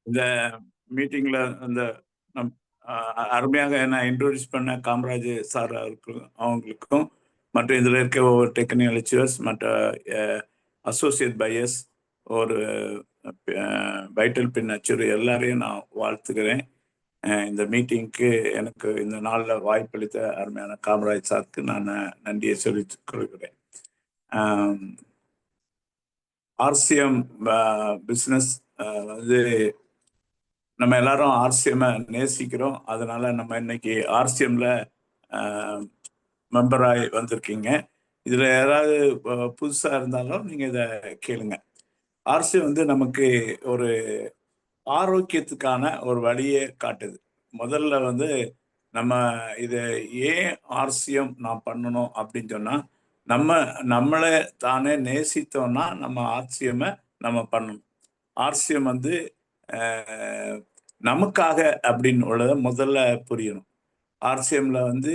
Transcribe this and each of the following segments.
இந்த மீட்டிங்ல அந்த நம் அருமையாக என்ன இன்ட்ரோடியூஸ் பண்ண காமராஜ் சார் அவங்களுக்கும் மற்றும் இதில் இருக்க ஒவ்வொரு டெக்னிக்கல் லெக்சரர்ஸ் மற்ற அசோசியேட் பையர்ஸ் ஒரு வைட்டல் பின் அச்சுறு எல்லாரையும் நான் வாழ்த்துக்கிறேன். இந்த மீட்டிங்க்கு எனக்கு இந்த நாளில் வாய்ப்பளித்த அருமையான காமராஜ் சாருக்கு நான் நன்றியை சொல்லிக் கொள்கிறேன். ஆர்சிஎம் பிஸ்னஸ் வந்து நம்ம எல்லாரும் ஆர்சிஎம்மை நேசிக்கிறோம். அதனால நம்ம இன்னைக்கு ஆர்சிஎம்ல மெம்பராகி வந்திருக்கீங்க. இதுல யாராவது புதுசா இருந்தாலும் நீங்க இதை கேளுங்க. ஆர்சிஎம் வந்து நமக்கு ஒரு ஆரோக்கியத்துக்கான ஒரு வழியை காட்டுது. முதல்ல வந்து நம்ம இதை ஏன் ஆர்சிஎம் நான் பண்ணணும் அப்படின்னு சொன்னா, நம்மளை தானே நேசித்தோம்னா நம்ம ஆர்சிஎம்மை நம்ம பண்ணணும். ஆர்சிஎம் வந்து நமக்காக அப்படின்னு உள்ளதை முதல்ல புரியணும். ஆர்சிஎம்ல வந்து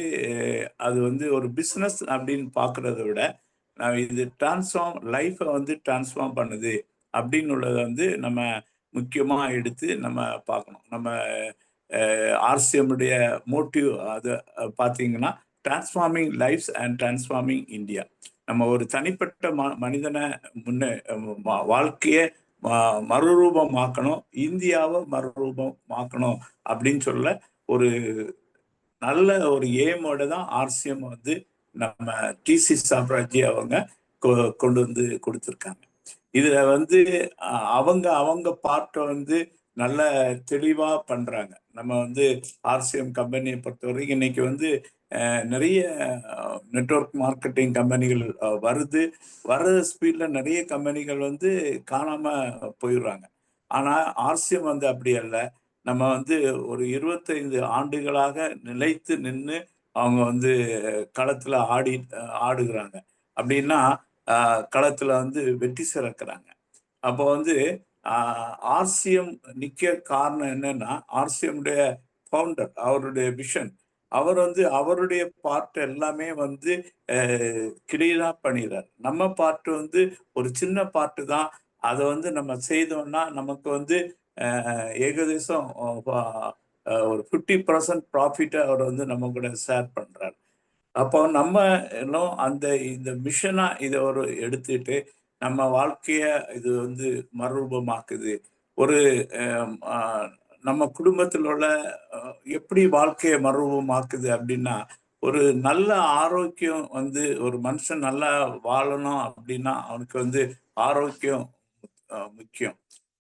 அது வந்து ஒரு பிஸ்னஸ் அப்படின்னு பார்க்கறத விட இது லைஃப்பை வந்து டிரான்ஸ்ஃபார்ம் பண்ணுது அப்படின்னு உள்ளதை வந்து நம்ம முக்கியமாக எடுத்து நம்ம பார்க்கணும். நம்ம ஆர்சிஎம்முடைய மோட்டிவ் அதை பார்த்தீங்கன்னா transforming lives and transforming India. நம்ம ஒரு தனிப்பட்ட மனிதனை வாழ்க்கையை மறுரூபமாக்கணும், இந்தியாவை மறுரூபமாக்கணும் அப்படின்னு சொல்ல ஒரு நல்ல ஒரு எய்மோட தான் ஆர்சிஎம் வந்து நம்ம டிசி சாம்ராஜ்ஜி அவங்க கொண்டு வந்து கொடுத்துருக்காங்க. இதுல வந்து அவங்க பார்ட்டை வந்து நல்ல தெளிவா பண்றாங்க. நம்ம வந்து ஆர்சிஎம் கம்பெனியை பொறுத்த வரைக்கும் இன்னைக்கு வந்து நிறைய நெட்வொர்க் மார்க்கெட்டிங் கம்பெனிகள் வர்ற ஸ்பீட்ல நிறைய கம்பெனிகள் வந்து காணாம போயிடுறாங்க. ஆனா ஆர்சிஎம் வந்து அப்படி அல்ல. நம்ம வந்து ஒரு 25 ஆண்டுகளாக நிலைத்து நின்று அவங்க வந்து களத்துல ஆடுகிறாங்க. அப்படின்னா களத்துல வந்து வெற்றி சிறக்கிறாங்க. அப்போ வந்து ஆர்சிஎம் நிக்க காரணம் என்னன்னா, ஆர்சிஎம்டைய ஃபவுண்டர் அவருடைய விஷன், அவர் வந்து அவருடைய பார்ட் எல்லாமே வந்து கிளியரா பண்ணிடுறார். நம்ம பார்ட் வந்து ஒரு சின்ன பார்ட்டு தான். அதை வந்து நம்ம செய்தோம்னா நமக்கு வந்து ஏகதேசம் ஒரு 50% ப்ராஃபிட்டை அவர் வந்து நம்ம கூட ஷேர் பண்றாரு. அப்போ நம்ம இன்னும் இந்த மிஷனா இதை ஒரு எடுத்துட்டு நம்ம வாழ்க்கைய இது வந்து மறுரூபமாக்குது. ஒரு நம்ம குடும்பத்தில் உள்ள எப்படி வாழ்க்கையை மறுரூபமாக்குது அப்படின்னா, ஒரு நல்ல ஆரோக்கியம் வந்து ஒரு மனுஷன் நல்லா வாழணும் அப்படின்னா அவனுக்கு வந்து ஆரோக்கியம் முக்கியம்.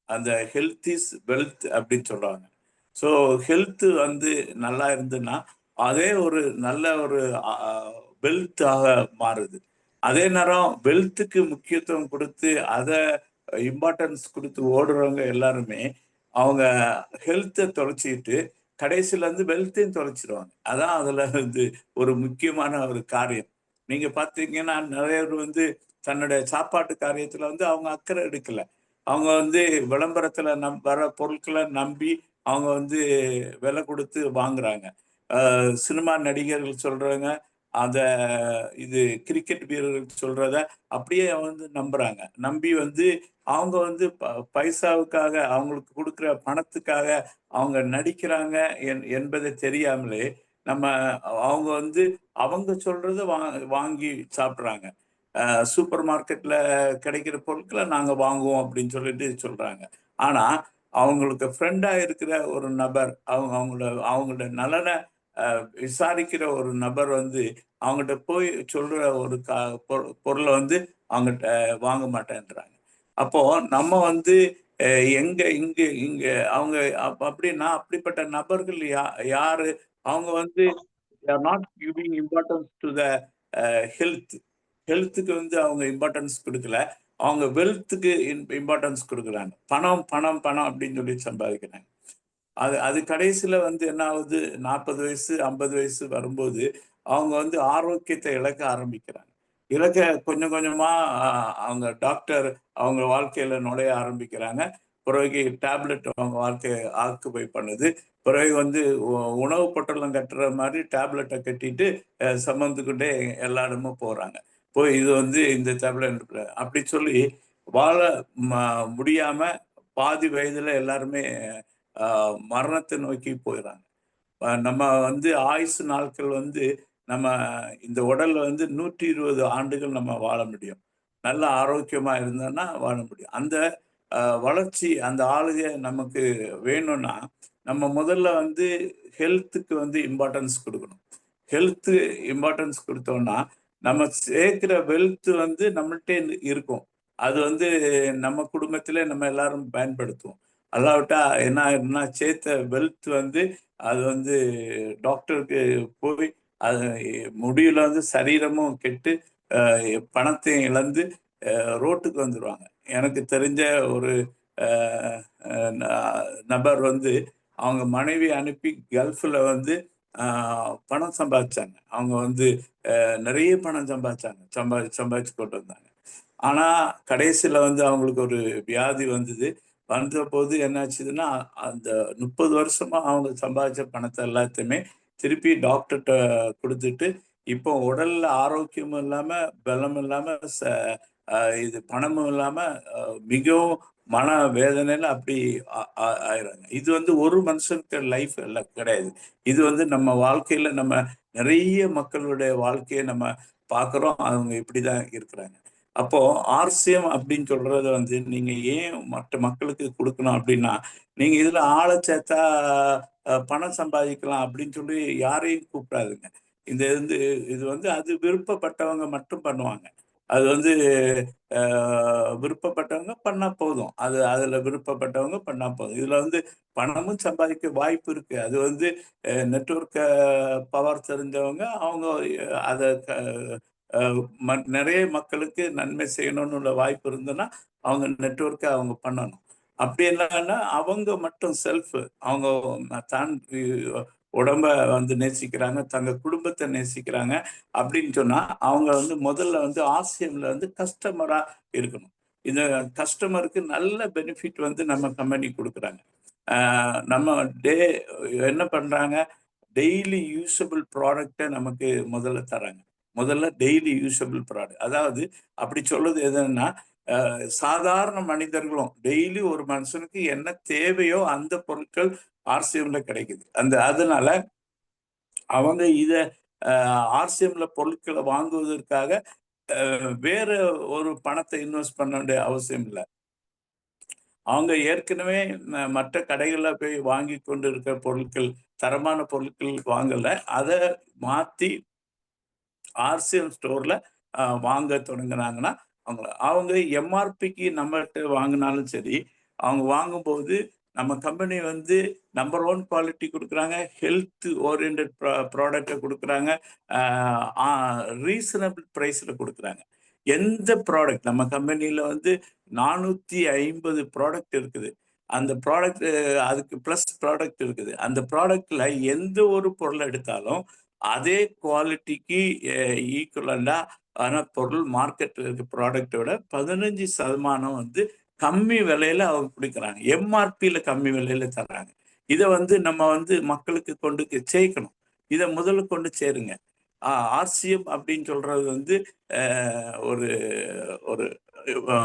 அந்த ஹெல்த் இஸ் வெல்த் அப்படின்னு சொல்றாங்க. ஸோ ஹெல்த் வந்து நல்லா இருந்துன்னா அதே ஒரு நல்ல ஒரு வெல்த்தாக மாறுது. அதே நேரம் வெல்த்துக்கு முக்கியத்துவம் கொடுத்து அதை இம்பார்ட்டன்ஸ் கொடுத்து ஓடுறவங்க எல்லாருமே அவங்க ஹெல்த்தை தொலைச்சிட்டு கடைசியில இருந்து வெல்த்தையும் தொலைச்சிருவாங்க. அதான் அதுல வந்து ஒரு முக்கியமான ஒரு காரியம். நீங்க பாத்தீங்கன்னா நிறைய பேர் வந்து தன்னுடைய சாப்பாட்டு காரியத்துல வந்து அவங்க அக்கறை எடுக்கல. அவங்க வந்து விளம்பரத்துல வர பொருட்களை நம்பி அவங்க வந்து விலை கொடுத்து வாங்குறாங்க. சினிமா நடிகர்கள் சொல்றாங்க, இது கிரிக்கெட் வீரர்கள் சொல்றத அப்படியே வந்து நம்புறாங்க. நம்பி வந்து அவங்க வந்து பைசாவுக்காக அவங்களுக்கு கொடுக்குற பணத்துக்காக அவங்க நடிக்கிறாங்க என்பதை தெரியாமலே நம்ம அவங்க வந்து அவங்க சொல்றத வாங்கி சாப்பிட்றாங்க. சூப்பர் மார்க்கெட்ல கிடைக்கிற பொருட்களை நாங்க வாங்குவோம் அப்படின்னு சொல்லிட்டு சொல்றாங்க. ஆனா அவங்களுக்கு ஃப்ரெண்டா இருக்கிற ஒரு நபர் அவங்களோட நலனை விசாரிக்கிற ஒரு நபர் வந்து அவங்ககிட்ட போய் சொல்ற ஒரு பொருளை வந்து அவங்ககிட்ட வாங்க மாட்டேன்றாங்க. அப்போ நம்ம வந்து இங்க அவங்க அப்படின்னா அப்படிப்பட்ட நபர்கள் யாரு? அவங்க வந்து not giving importance to the ஹெல்த்துக்கு வந்து அவங்க இம்பார்ட்டன்ஸ் கொடுக்கல. அவங்க வெல்த்துக்கு இம்பார்ட்டன்ஸ் கொடுக்குறாங்க. பணம் பணம் பணம் அப்படின்னு சொல்லி சம்பாதிக்கிறாங்க. அது கடைசியில வந்து என்ன ஆகுது, 40 வயசு 50 வயசு வரும்போது அவங்க வந்து ஆரோக்கியத்தை இழக்க ஆரம்பிக்கிறாங்க. கொஞ்சம் கொஞ்சமா அவங்க டாக்டர் அவங்க வாழ்க்கையில நுழைய ஆரம்பிக்கிறாங்க. பிறகு டேப்லெட் அவங்க வாழ்க்கையை ஆக்குபை பண்ணுது. பிறகு வந்து உணவு பொட்டலம் கட்டுற மாதிரி டேப்லெட்டை கட்டிட்டு சம்மந்துக்கிட்டே எல்லா இடமும் போறாங்க. போய் இது வந்து இந்த டேப்லெட் அப்படி சொல்லி வாழ முடியாம பாதி வயதுல எல்லாருமே மரணத்தை நோக்கி போயிடுறாங்க. நம்ம வந்து ஆயுசு நாட்கள் வந்து நம்ம இந்த உடல்ல வந்து 120 ஆண்டுகள் நம்ம வாழ முடியும். நல்ல ஆரோக்கியமா இருந்தோம்னா வாழ முடியும். அந்த வளர்ச்சி அந்த ஆளுகை நமக்கு வேணும்னா, நம்ம முதல்ல வந்து ஹெல்த்துக்கு வந்து இம்பார்ட்டன்ஸ் குடுக்கணும். ஹெல்த்து இம்பார்ட்டன்ஸ் குடுத்தோம்னா, நம்ம சேர்க்கிற வெல்த் வந்து நம்மள்ட்டே இருக்கும். அது வந்து நம்ம குடும்பத்திலே நம்ம எல்லாரும் பயன்படுத்துவோம். அல்லாவிட்டா என்ன ஆயிடும்னா, சேர்த்த வெல்த் வந்து அது வந்து டாக்டருக்கு போய் அது முடிவுல வந்து சரீரமும் கெட்டு, பணத்தையும் இழந்து ரோட்டுக்கு வந்துருவாங்க. எனக்கு தெரிஞ்ச ஒரு அ அ ந நபர் வந்து அவங்க மனைவிய அனுப்பி கல்ஃப்ல வந்து அ பணம் சம்பாதிச்சாங்க. அவங்க வந்து நெறைய பணம் சம்பாதிச்சாங்க. சம்பாதிச்சு கொண்டு வந்தாங்க. ஆனா, கடைசில வந்து அவங்களுக்கு ஒரு வியாதி வந்தது. வந்தபோது என்னாச்சுதுன்னா, அந்த 30 வருஷமா அவங்க சம்பாதிச்ச பணத்த எல்லாத்தையுமே திருப்பி டாக்டர்ட்ட குடுத்துட்டு, இப்போ உடல்ல ஆரோக்கியமும் இல்லாம, பலம் இல்லாம, அ இது பணமும் இல்லாம, அ மிகவும் மன வேதனையில அப்படி ஆ ஆ ஆயிறாங்க. இது வந்து ஒரு மனுஷனுக்கு லைஃப் எல்லாம் கிடையாது. இது வந்து நம்ம வாழ்க்கையில நம்ம நெறைய மக்களுடைய வாழ்க்கைய நம்ம பார்க்குறோம். அவங்க இப்படிதான் இருக்கிறாங்க. அப்போ ஆர்சிஎம் அப்படின்னு சொல்றது வந்து நீங்க ஏன் மற்ற மக்களுக்கு குடுக்கணும் அப்படின்னா, நீங்க இதுல ஆள சேர்த்தா பணம் சம்பாதிக்கலாம் அப்படின்னு சொல்லி யாரையும் கூப்பிடாதுங்க. இது வந்து அது விருப்பப்பட்டவங்க மட்டும் பண்ணுவாங்க. அது வந்து அ விருப்பப்பட்டவங்க பண்ணா போதும். அதுல விருப்பப்பட்டவங்க பண்ணா போதும். இதுல வந்து பணமும் சம்பாதிக்க வாய்ப்பு இருக்கு. அது வந்து நெட்வொர்க்க பவர் தெரிஞ்சவங்க அவங்க அத க அ நெறைய மக்களுக்கு நன்மை செய்யணும்னு உள்ள வாய்ப்பு இருந்ததுன்னா, அவங்க நெட்வொர்க்க அவங்க பண்ணணும். அப்படி இல்லன்னா, அவங்க மட்டும் அவங்க தான் உடம்ப வந்து நேசிக்கிறாங்க, தங்க குடும்பத்த நேசிக்கிறாங்க அப்படின்னு சொன்னா, அவங்க வந்து முதல்ல வந்து ஆர்சிஎம்ல வந்து கஸ்டமரா இருக்கணும். இந்த கஸ்டமருக்கு நல்ல பெனிஃபிட் வந்து நம்ம கம்பெனி குடுக்குறாங்க. அ நம்ம டே என்ன பண்றாங்க, டெய்லி யூசபிள் ப்ராடக்ட்ட நமக்கு முதல்ல தர்றாங்க. முதல்ல டெய்லி யூசபிள் ப்ராடக்ட். அதாவது அப்படி சொல்றது எதுன்னா, சாதாரண மனிதர்களும் டெய்லி ஒரு மனுஷனுக்கு என்ன தேவையோ அந்த பொருட்கள் ஆர்சிஎம்ல கிடைக்குது. அதனால அவங்க இத அ ஆர்சிஎம்ல பொருட்கள வாங்குவதற்காக வேற ஒரு பணத்த இன்வெஸ்ட் பண்ண வேண்டிய அவசியம் இல்ல. அவங்க ஏற்கனவே மற்ற கடைகள்ல போய் வாங்கிக் கொண்டு இருக்கிற பொருட்கள், தரமான பொருட்கள் வாங்கல. அத மாத்தி ஆர்சிஎம் ஸ்டோர்ல வாங்க தொடங்குனாங்கன்னா, அவங்க எம்ஆர்பிக்கு நம்மட்ட வாங்குனாலும் சரி, அவங்க வாங்கும்போது நம்ம கம்பெனி வந்து நம்பர் 1 குவாலிட்டி குடுக்குறாங்க. ஹெல்த் ஓரியன்டட் ப்ராடக்ட்ட குடுக்குறாங்க. அ ஆ ரீசனபிள் பிரைஸ்ல குடுக்குறாங்க. எந்த ப்ராடக்ட் நம்ம கம்பெனில வந்து 450 ப்ராடக்ட் இருக்குது. அந்த ப்ராடக்ட் அதுக்கு பிளஸ் ப்ராடக்ட் இருக்குது. அந்த ப்ராடக்ட்ல எந்த ஒரு பொருள் எடுத்தாலும் அதே குவாலிட்டிக்கு ஈக்குவலண்டா ஆன பொருள் மார்க்கெட்ல இருக்க ப்ராடக்ட்ட விட 15% வந்து கம்மி விலையில அவங்க குடுக்குறாங்க. எம்ஆர்பில கம்மி விலையில தர்றாங்க. இத வந்து நம்ம வந்து மக்களுக்கு சேர்க்கணும். இத முதல்ல கொண்டு சேருங்க. ஆர்சிஎம் அப்படின்னு சொல்றது வந்து அ ஒரு ஒரு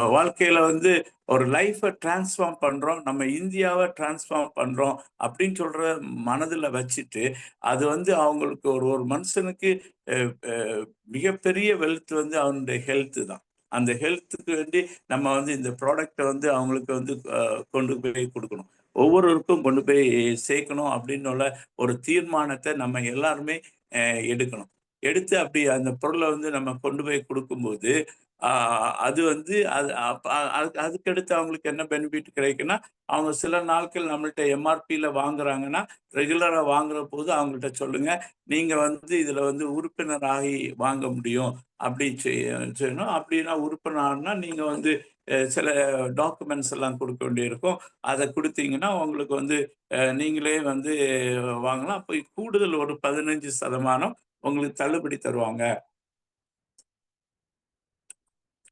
வாழ்க்கையில வந்து ஒரு லைஃப டிரான்ஸ்ஃபார்ம் பண்றோம். நம்ம இந்தியாவ டிரான்ஸ்ஃபார்ம் பண்றோம் அப்படின்னு சொல்ற மனதுல வச்சுட்டு, அது வந்து அவங்களுக்கு ஒரு ஒரு மனுஷனுக்கு அ அ மிகப்பெரிய வெல்த் வந்து அவனுடைய ஹெல்த் தான். அந்த ஹெல்த்துக்கு வேண்டி நம்ம வந்து இந்த ப்ராடக்ட்ட வந்து அவங்களுக்கு வந்து கொண்டு போய் குடுக்கணும். ஒவ்வொருவருக்கும் கொண்டு போய் சேர்க்கணும் அப்படின்னு உள்ள ஒரு தீர்மானத்த நம்ம எல்லாருமே அ எடுக்கணும். எடுத்து அப்படி அந்த பொருள வந்து நம்ம கொண்டு போய் குடுக்கும்போது, ஆ அது வந்து அது அப்ப அதுக்கடுத்து அவங்களுக்கு என்ன பெனிஃபிட் கிடைக்குன்னா, அவங்க சில நாட்கள் நம்மள்ட்ட எம்ஆர்பில வாங்குறாங்கன்னா, ரெகுலரா வாங்குறபோது அவங்கள்ட்ட சொல்லுங்க. நீங்க வந்து இதுல வந்து உறுப்பினர் ஆகி வாங்க முடியும். அப்படி செய்யணும். அப்படின்னா உறுப்பினர் ஆகணும்னா, நீங்க வந்து சில டாக்குமெண்ட்ஸ் எல்லாம் குடுக்க வேண்டியிருக்கும். அத குடுத்தீங்கன்னா, உங்களுக்கு வந்து நீங்களே வந்து வாங்கலாம். அப்ப கூடுதல் ஒரு 15% உங்களுக்கு தள்ளுபடி தருவாங்க.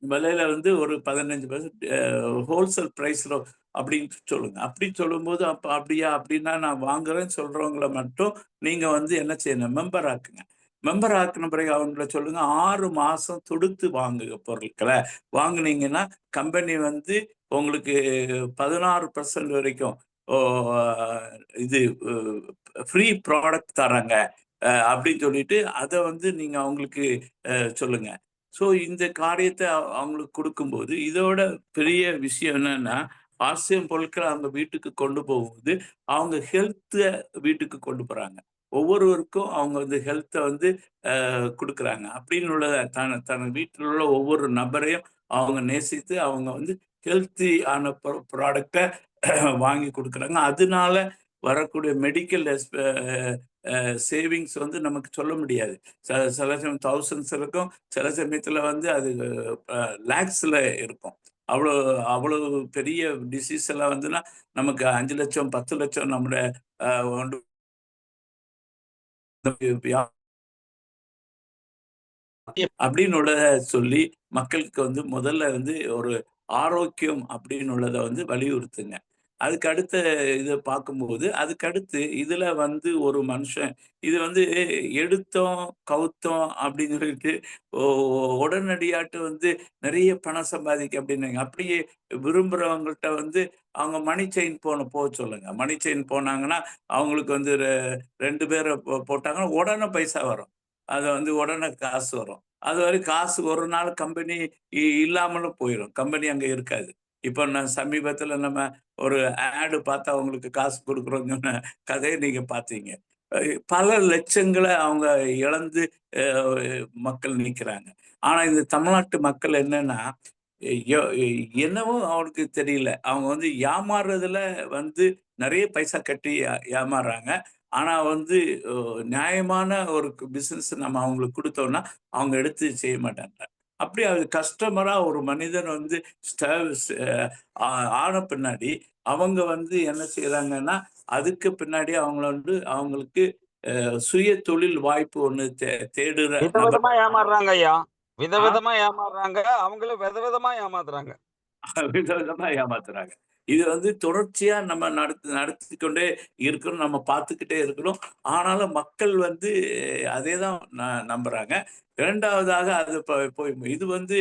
விலையில வந்து ஒரு 15% ஹோல்சேல் பிரைஸ்ல அப்படின்னு சொல்லுங்க. அப்படி சொல்லும்போது, அப்படியா? அப்படின்னா நான் வாங்குறேன்னு சொல்றவங்கள மட்டும் நீங்க வந்து என்ன செய்யணும்? மெம்பர் ஆக்குங்க. மெம்பர் ஆக்கின பிறகு அவங்கள சொல்லுங்க 6 மாசம் தொடுத்து வாங்குங்க பொருட்களை. வாங்குனீங்கன்னா கம்பெனி வந்து உங்களுக்கு 16% வரைக்கும் இது ஃப்ரீ ப்ராடக்ட் தராங்க அப்படின்னு சொல்லிட்டு அதை வந்து நீங்க அவங்களுக்கு சொல்லுங்க. ஸோ இந்த காரியத்தை அவங்களுக்கு கொடுக்கும்போது இதோட பெரிய விஷயம் என்னன்னா, ஆசியம் பொருட்களை அவங்க வீட்டுக்கு கொண்டு போகும்போது அவங்க ஹெல்த்தை வீட்டுக்கு கொண்டு போறாங்க. ஒவ்வொருவருக்கும் அவங்க வந்து ஹெல்த்தை வந்து குடுக்குறாங்க. அப்படின்னு உள்ளத தன் வீட்டில் உள்ள ஒவ்வொரு நபரையும் அவங்க நேசித்து அவங்க வந்து ஹெல்த்தி ஆன ப்ராடக்ட்ட வாங்கி குடுக்குறாங்க. அதனால வரக்கூடிய மெடிக்கல் சேவிங்ஸ் வந்து நமக்கு சொல்ல முடியாது. சில சமயம் தௌசண்ட்ஸ் இருக்கும். சில சமயத்துல வந்து அது லேக்ஸ்ல இருக்கும். அவ்வளோ அவ்வளவு பெரிய டிசீஸ் எல்லாம் வந்துன்னா நமக்கு 5,00,000 10,00,000 நம்முடைய ஒன்று அப்படின்னு உள்ளத சொல்லி மக்களுக்கு வந்து முதல்ல வந்து ஒரு ஆரோக்கியம் அப்படின்னு உள்ளத வந்து வலியுறுத்துங்க. அதுக்கு அடுத்த இத பார்க்கும்போது, அதுக்கு அடுத்து இதுல வந்து ஒரு மனுஷன் இது வந்து எடுத்தோம், கவுத்தோம் அப்படின்னு சொல்லிட்டு ஒ உடனடியாட்டு வந்து நெறைய பணம் சம்பாதிக்க அப்படின்னாங்க. அப்படியே விரும்புறவங்கள்ட்ட வந்து அவங்க மணி செயின் போ சொல்லுங்க. மணி செயின் போனாங்கன்னா, அவங்களுக்கு வந்து 2 பேர போட்டாங்கன்னா உடனே பைசா வரும். அது வந்து உடனே காசு வரும். அதுவரை காசு ஒரு நாள் கம்பெனி இல்லாமலும் போயிரும். கம்பெனி அங்க இருக்காது. இப்ப நான் சமீபத்தில நம்ம ஒரு ஆட் பார்த்தா அவங்களுக்கு காசு குடுக்குறோம்ன்னு சொன்ன கதைய நீங்க பார்த்தீங்க. அ பல லட்சங்கள அவங்க இழந்து அ மக்கள் நிக்கிறாங்க. ஆனா இந்த தமிழ்நாட்டு மக்கள் என்னன்னா, எ என்னவோ அவனுக்கு தெரியல. அவங்க வந்து ஏமாறுறதுல வந்து நெறைய பைசா கட்டி ஏமாறுறாங்க. ஆனா வந்து அ நியாயமான ஒரு பிசினஸ் நம்ம அவங்களுக்கு குடுத்தோம்னா, அவங்க எடுத்து செய்ய மாட்டாங்க. அப்படி அது கஸ்டமரா ஒரு மனிதன் வந்து ஸ்டர்வ்ஸ் அ ஆன பின்னாடி, அவங்க வந்து என்ன செய்றாங்கன்னா, அதுக்கு பின்னாடி அவங்கள வந்து அவங்களுக்கு சுய தொழில் வாய்ப்பு ஒண்ணு தேடுற நபர் விதவிதமா ஏமாறுறாங்க ஐயா. விதவிதமா ஏமாறுறாங்க. அவங்களும் விதவிதமா ஏமாத்துறாங்க. விதவிதமா ஏமாத்துறாங்க. இது வந்து தொடர்ச்சியா நம்ம நடத்திக் கொண்டே இருக்கணும். நம்ம பார்த்துக்கிட்டே இருக்கணும். ஆனாலும் மக்கள் வந்து அதே தான் நம்புறாங்க. 2வதாக அது போய் இது வந்து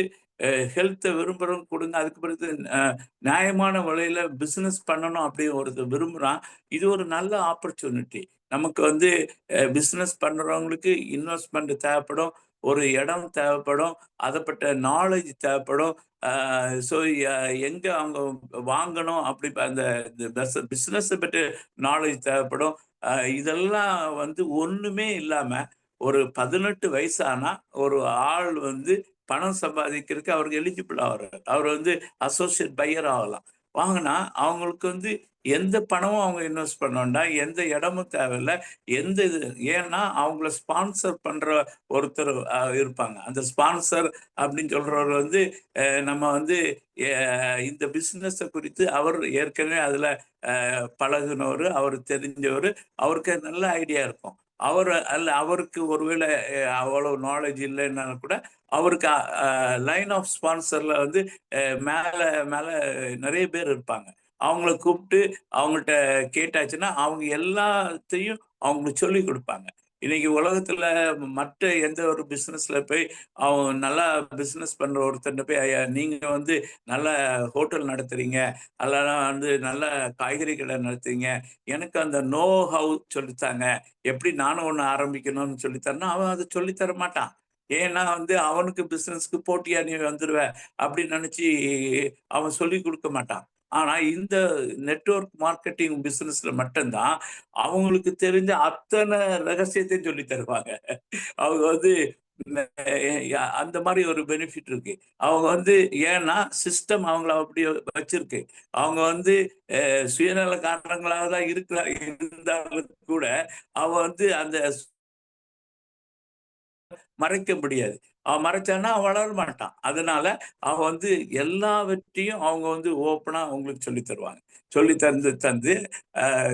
ஹெல்த்த விரும்புறவங்க குடுங்க. அதுக்கு பிறகு அ நியாயமான விலையில பிசினஸ் பண்ணணும் அப்படின்னு ஒருத்தன் விரும்புறான். இது ஒரு நல்ல ஆப்பர்ச்சுனிட்டி. நமக்கு வந்து பிசினஸ் பண்றவங்களுக்கு இன்வெஸ்ட்மென்ட் தேவைப்படும். ஒரு இடம் தேவைப்படும். அத பட்ட நாலேட்ஜ் தேவைப்படும். ஆ ஸோ எங்க அவங்க வாங்கணும் அப்படி அந்த பிசினஸ பத்தி நாலேட்ஜ் தேவைப்படும். அ இதெல்லாம் வந்து ஒண்ணுமே இல்லாம ஒரு 18 வயசு ஆனா ஒரு ஆள் வந்து பணம் சம்பாதிக்கிறதுக்கு அவருக்கு எலிஜிபிள் ஆகுறாரு. அவர் வந்து அசோசியேட் பையர் ஆகலாம். வாங்குனா அவங்களுக்கு வந்து எந்த பணமும் அவங்க இன்வெஸ்ட் பண்ண வேண்டாம். எந்த இடமும் தேவையில்ல. எந்த இது ஏன்னா அவங்கள ஸ்பான்சர் பண்ற ஒருத்தர் இருப்பாங்க. அந்த ஸ்பான்சர் அப்படின்னு சொல்றவர் வந்து நம்ம வந்து இந்த பிசினஸ குறித்து அவர் ஏற்கனவே அதுல பழகுனவரு, அவரு தெரிஞ்சவரு, அவருக்கு நல்ல ஐடியா இருக்கும். அவருக்கு ஒருவேளை அவ்வளவு நாலேட்ஜ் இல்லைன்னாலும் கூட, அவருக்கு லைன் ஆஃப் ஸ்பான்சர்ல வந்து மேல மேல நெறைய பேர் இருப்பாங்க. அவங்கள கூப்பிட்டு அவங்கள்ட்ட கேட்டாச்சுன்னா, அவங்க எல்லாத்தையும் அவங்களுக்கு சொல்லிக் குடுப்பாங்க. இன்னைக்கு உலகத்துல மற்ற எந்த ஒரு பிசினஸ்ல போய் அவன் நல்லா பிசினஸ் பண்ற ஒருத்தர்ட்ட போய், "ஐயா நீங்க வந்து நல்ல ஹோட்டல் நடத்துறீங்க, அல்லனா வந்து நல்ல காய்கறி கடை நடத்துறீங்க. எனக்கு அந்த நோ ஹவ் சொல்லித்தாங்க. எப்படி நானும் ஒண்ணு ஆரம்பிக்கணும்னு சொல்லித்தரேன்னா" அவன் அத சொல்லி தர மாட்டான். ஏன்னா வந்து அவனுக்கு பிசினஸ்க்கு போட்டியா நீ வந்துருவ அப்படின்னு நினைச்சு அவன் சொல்லிக் குடுக்க மாட்டான். ஆனா இந்த நெட்வொர்க் மார்க்கெட்டிங் பிசினஸ்ல மட்டும் தான் அவங்களுக்கு தெரிஞ்ச அத்தன ரகசியத்தையும் சொல்லி தருவாங்க. அவங்க வந்து அந்த மாரி ஒரு பெனிஃபிட் இருக்கு. அவங்க வந்து ஏன்னா சிஸ்டம் அவங்கள அப்படி வச்சிருக்கு. அவங்க வந்து சுயநல காரணங்களா தான் இருந்தாலும் கூட, அவன் வந்து அந்த மறைக்க முடியாது. அவன் மறைச்சான்னா அவன் வளர மாட்டான். அதனால அவன் வந்து எல்லாவற்றையும் அவங்க வந்து ஓப்பனா உங்களுக்கு சொல்லி தருவாங்க. சொல்லி தந்து தந்து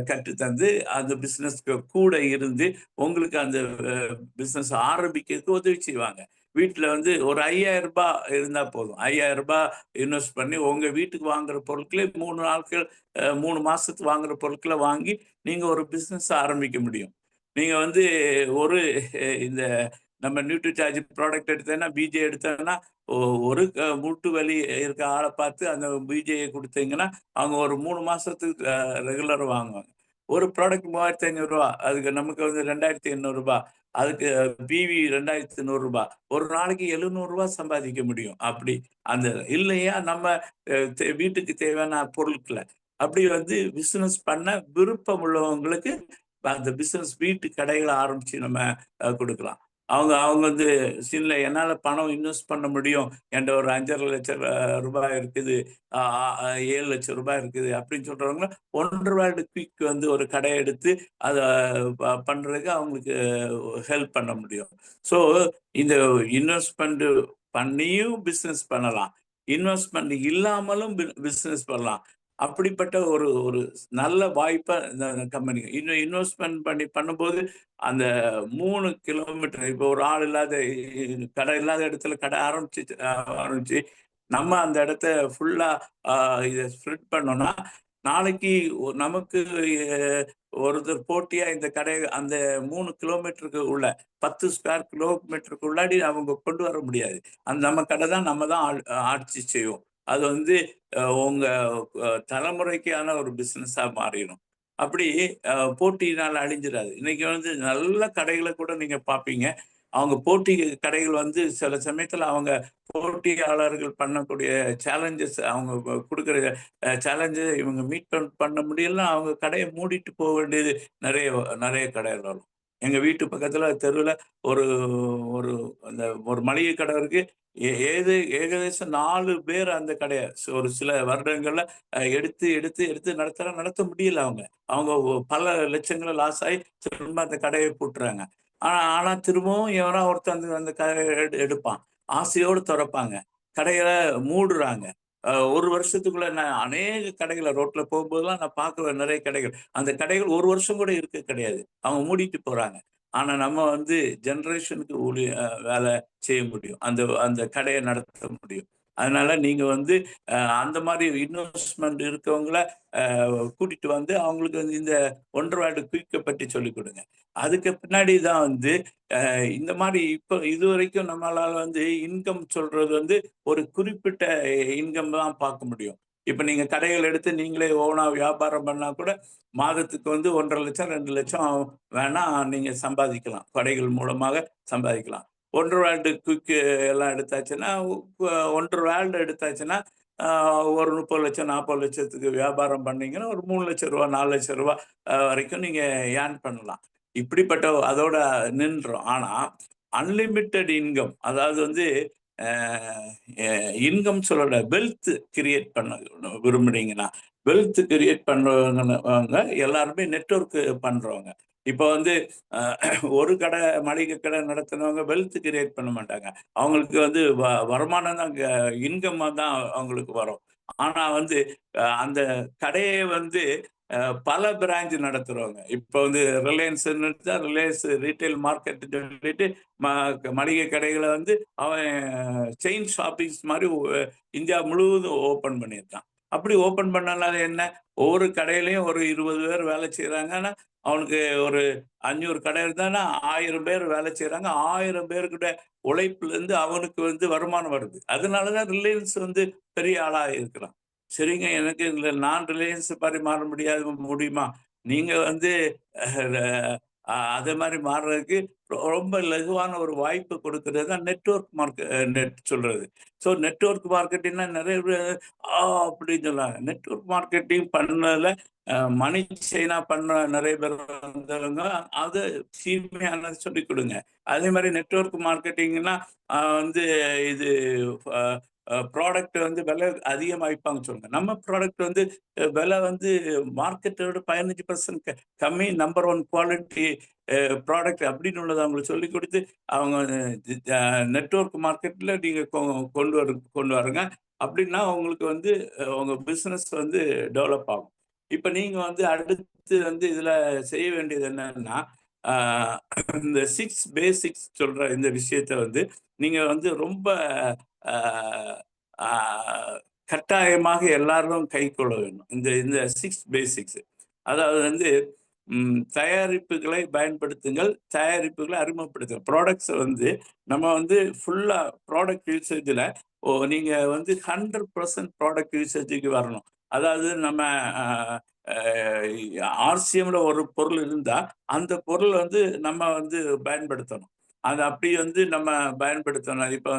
கற்று தந்து அந்த பிசினஸ்க்கு கூட இருந்து உங்களுக்கு அந்த பிசினஸ் ஆரம்பிக்கிறதுக்கு உதவி செய்வாங்க. வீட்ல வந்து ஒரு ரூ. 5,000 இருந்தா போதும். ரூ. 5,000 இன்வெஸ்ட் பண்ணி உங்க வீட்டுக்கு வாங்குற பொருட்களே 3 நாட்கள் 3 மாசத்துக்கு வாங்குற பொருட்கள வாங்கி நீங்க ஒரு பிசினஸ் ஆரம்பிக்க முடியும். நீங்க வந்து ஒரு இந்த நம்ம நியூட்ரி சார்ஜ் ப்ராடக்ட் எடுத்தேன்னா, பிஜே எடுத்தோம்னா, ஒரு மூட்டு வலி இருக்க ஆள பார்த்து அந்த பிஜேய குடுத்தீங்கன்னா, அவங்க ஒரு 3 மாசத்துக்கு ரெகுலரா வாங்குவாங்க. ஒரு ப்ராடக்ட் ரூ. 3,500 அதுக்கு நமக்கு வந்து ரூ. 2,800 அதுக்கு பிவி ரூ. 2,800 ஒரு நாளைக்கு ரூ. 700 சம்பாதிக்க முடியும். அப்படி அந்த இல்லையா நம்ம வீட்டுக்கு தேவையான பொருட்கள அப்படி வந்து பிசினஸ் பண்ண விருப்பம் உள்ளவங்களுக்கு அந்த பிசினஸ் வீட்டு கடைகள ஆரம்பிச்சு நம்ம குடுக்கலாம். அவங்க அவங்க வந்து சில என்னால பணம் இன்வெஸ்ட் பண்ண முடியும். என்ட்ட ஒரு 5,50,000 ரூபாய் இருக்குது. அ அ ரூ. 7,00,000 இருக்குது அப்படின்னு சொல்றவங்க ரூ. 1 குயிக் வந்து ஒரு கடை எடுத்து அத பண்றதுக்கு அவங்களுக்கு ஹெல்ப் பண்ண முடியும். ஸோ இந்த இன்வெஸ்ட்மென்ட் பண்ணியும் பிசினஸ் பண்ணலாம். இன்வெஸ்ட்மென்ட் இல்லாமலும் பிசினஸ் பண்ணலாம். அப்படிப்பட்ட ஒரு ஒரு நல்ல வாய்ப்ப இந்த கம்பெனி இன்வெஸ்ட்மென்ட் பண்ணும்போது அந்த 3 கிலோமீட்டர் இப்போ ஒரு ஆள் இல்லாத கடை இல்லாத இடத்துல கடை ஆரம்பிச்சு நம்ம அந்த இடத்த ஃபுல்லா இத ஸ்ப்ரெட் பண்ணோம்னா, நாளைக்கு நமக்கு ஒருத்தர் போட்டியா இந்த கடை அந்த 3 கிலோமீட்டருக்கு உள்ள 10 ஸ்கொயர் கிலோமீட்டருக்கு உள்ளாடி அவங்க கொண்டு வர முடியாது. அந்த நம்ம கடை தான் நம்ம தான் ஆட்சி செய்வோம். அது வந்து உங்க தலைமுறைக்கான ஒரு பிசினஸா மாறிடும். அப்படி போட்டியினால அழிஞ்சிடாது. இன்னைக்கு வந்து நல்ல கடைகள கூட நீங்க பார்ப்பீங்க. அவங்க போட்டி கடைகள் வந்து சில சமயத்துல அவங்க போட்டியாளர்கள் பண்ணக்கூடிய சேலஞ்சஸ் அவங்க குடுக்குற சேலஞ்ச இவங்க மீட் பண்ண முடியலன்னா, அவங்க கடைய மூடிட்டு போ வேண்டியது நெறைய நெறைய கடைகள் வரும். எங்க வீட்டு பக்கத்துல தெருவுல ஒரு ஒரு அந்த ஒரு மளிகை கடை இருக்கு. ஏகதேசம் 4 பேர் அந்த கடைய ஒரு சில வருடங்கள்ல எடுத்து நடத்த முடியல அவங்க. அவங்க பல லட்சங்கள லாஸ் ஆயி திரும்ப அந்த கடைய பூட்டுறாங்க. ஆனா திரும்பவும் எவனோ ஒருத்தன் அந்த கடைய எடுப்பான். ஆசையோடு தொறப்பாங்க. கடைகள மூடுறாங்க. 1 வருஷத்துக்குள்ள நான் அநேக கடைகள ரோட்ல போகும்போதெல்லாம் நான் பார்க்குவேன் நெறைய கடைகள். அந்த கடைகள் 1 வருஷம் கூட இருக்க கிடையாது. அவங்க மூடிட்டு போறாங்க. ஆனா நம்ம வந்து ஜெனரேஷனுக்கு வேல செய்ய முடியும். அந்த அந்த கடைய நடத்த முடியும். அதனால நீங்க வந்து அந்த மாரி இன்வெஸ்ட்மென்ட் இருக்கவங்கள கூட்டிட்டு வந்து அவங்களுக்கு வந்து இந்த ஒன்டர்வேர்ல்டு குயிக்க பத்தி சொல்லிக் குடுங்க. அதுக்கு பின்னாடி தான் வந்து இந்த மாரி இப்ப இதுவரைக்கும் நம்மளால வந்து இன்கம் சொல்றது வந்து ஒரு குறிப்பிட்ட இன்கம் தான் பார்க்க முடியும். இப்ப நீங்க கடைகள் எடுத்து நீங்களே ஓனா வியாபாரம் பண்ணா கூட மாதத்துக்கு வந்து 1,50,000 2,00,000 வேணா நீங்க சம்பாதிக்கலாம். கடைகள் மூலமாக சம்பாதிக்கலாம். ஒன்டர்வேர்ல்டு குயிக் எல்லாம் எடுத்தாச்சுன்னா, 1 வேர்ல்டு எடுத்தாச்சுன்னா, அ ஒரு 30,00,000 40,00,000த்துக்கு வியாபாரம் பண்ணீங்கன்னா, ஒரு ரூ. 3,00,000 ரூ. 4,00,000 வரைக்கும் நீங்க ஏர்ன் பண்ணலாம். இப்படிப்பட்ட அதோட நின்றோம். ஆனா, அன்லிமிட்டட் இன்கம் அதாவது வந்து அ எ இன்கம் சொல்லல. வெல்த் கிரியேட் பண்ண விரும்புனீங்கன்னா, வெல்த் கிரியேட் பண்றவங்க எல்லாருமே நெட்வொர்க் பண்றவங்க. இப்ப வந்து அ ஒரு கடை மளிகை கடை நடத்துனவங்க வெல்த் கிரியேட் பண்ண மாட்டாங்க. அவங்களுக்கு வந்து வருமானம் தான் இன்கம்மா தான் அவங்களுக்கு வரும். ஆனா வந்து அந்த கடைய வந்து பல பிரான்ச் நடத்துறவங்க. இப்ப வந்து ரிலையன்ஸ்ன்னு எடுத்தா ரிலையன்ஸ் ரீட்டெயில் மார்க்கெட்ன்னு சொல்லிட்டு ம மளிகை கடைகள வந்து அவன் செயின் ஷாப்பிங்ஸ் மாரி இந்தியா முழுவதும் ஓப்பன் பண்ணியிருக்கான். அப்படி ஓப்பன் பண்ணனால என்ன? ஒவ்வொரு கடையிலயும் ஒரு 20 பேர் வேலை செய்றாங்கன்னா, அவனுக்கு ஒரு 500 கடை இருந்தான்னா 1000 பேர் வேலை செய்றாங்க. 1000 பேருக்கூட உழைப்புலேருந்து அவனுக்கு வந்து வருமானம் வருது. அதனால தான் ரிலையன்ஸ் வந்து பெரிய ஆளா இருக்கிறான். சரிங்க. எனக்கு இதுல நான் ரிலையன்ஸ் மாரி மாற முடியுமா? நீங்க வந்து அதே மாரி மாறுறதுக்கு ரொம்ப லகுவான ஒரு வாய்ப்பு குடுக்குறது தான் நெட்வொர்க் நெட் சொல்றது. ஸோ நெட்வொர்க் மார்க்கெட்டிங்னா நெறைய பேர் அப்படின்னு சொல்லுவாங்க. நெட்வொர்க் மார்க்கெட்டிங் பண்ணதுல மணி செயினா பண்ண நெறைய பேர் வந்தவங்க அது சீமையானது சொல்லிக் குடுங்க. அதே மாரி நெட்வொர்க் மார்க்கெட்டிங்னா வந்து இது அ ப்ராடக்ட் வந்து விலை அதிகமா விப்பாங்கன்னு சொல்லுங்க. நம்ம ப்ராடக்ட் வந்து விலை வந்து மார்க்கெட்ட விட 15% கம்மி நம்பர் 1 குவாலிட்டி ப்ராடக்ட் அப்படின்னு உள்ளத அவங்களுக்கு சொல்லிக் குடுத்து, அவங்க நெட்வொர்க் மார்க்கெட்ல நீங்க கொண்டு வாருங்க. அப்படின்னா உங்களுக்கு வந்து உங்க பிசினஸ் வந்து டெவலப் ஆகும். இப்ப நீங்க வந்து அடுத்து வந்து இதுல செய்ய வேண்டியது என்னன்னா, ஆ இந்த 6 பேசிக்ஸ் சொல்ற இந்த விஷயத்த வந்து நீங்க வந்து ரொம்ப ஆ ஆ கட்டாயமாக எல்லாரும் கைக்கொள்ள வேண்டும். இந்த இந்த 6 பேசிக்ஸ். அதாவது வந்து தயாரிப்புகளை பயன்படுத்துங்கள், தயாரிப்புகளை அறிமுகப்படுத்துங்க. ப்ராடக்ட்ஸை வந்து நம்ம வந்து ஃபுல்லா ப்ராடக்ட் யூசேஜில் நீங்க வந்து 100% ப்ராடக்ட் யூசேஜுக்கு வரணும். அதாவது நம்ம ஆர்சிஎம்ல ஒரு பொருள் இருந்தா அந்த பொருள் வந்து நம்ம வந்து பயன்படுத்தணும். அது அப்படி வந்து நம்ம பயன்படுத்தணும். இப்போ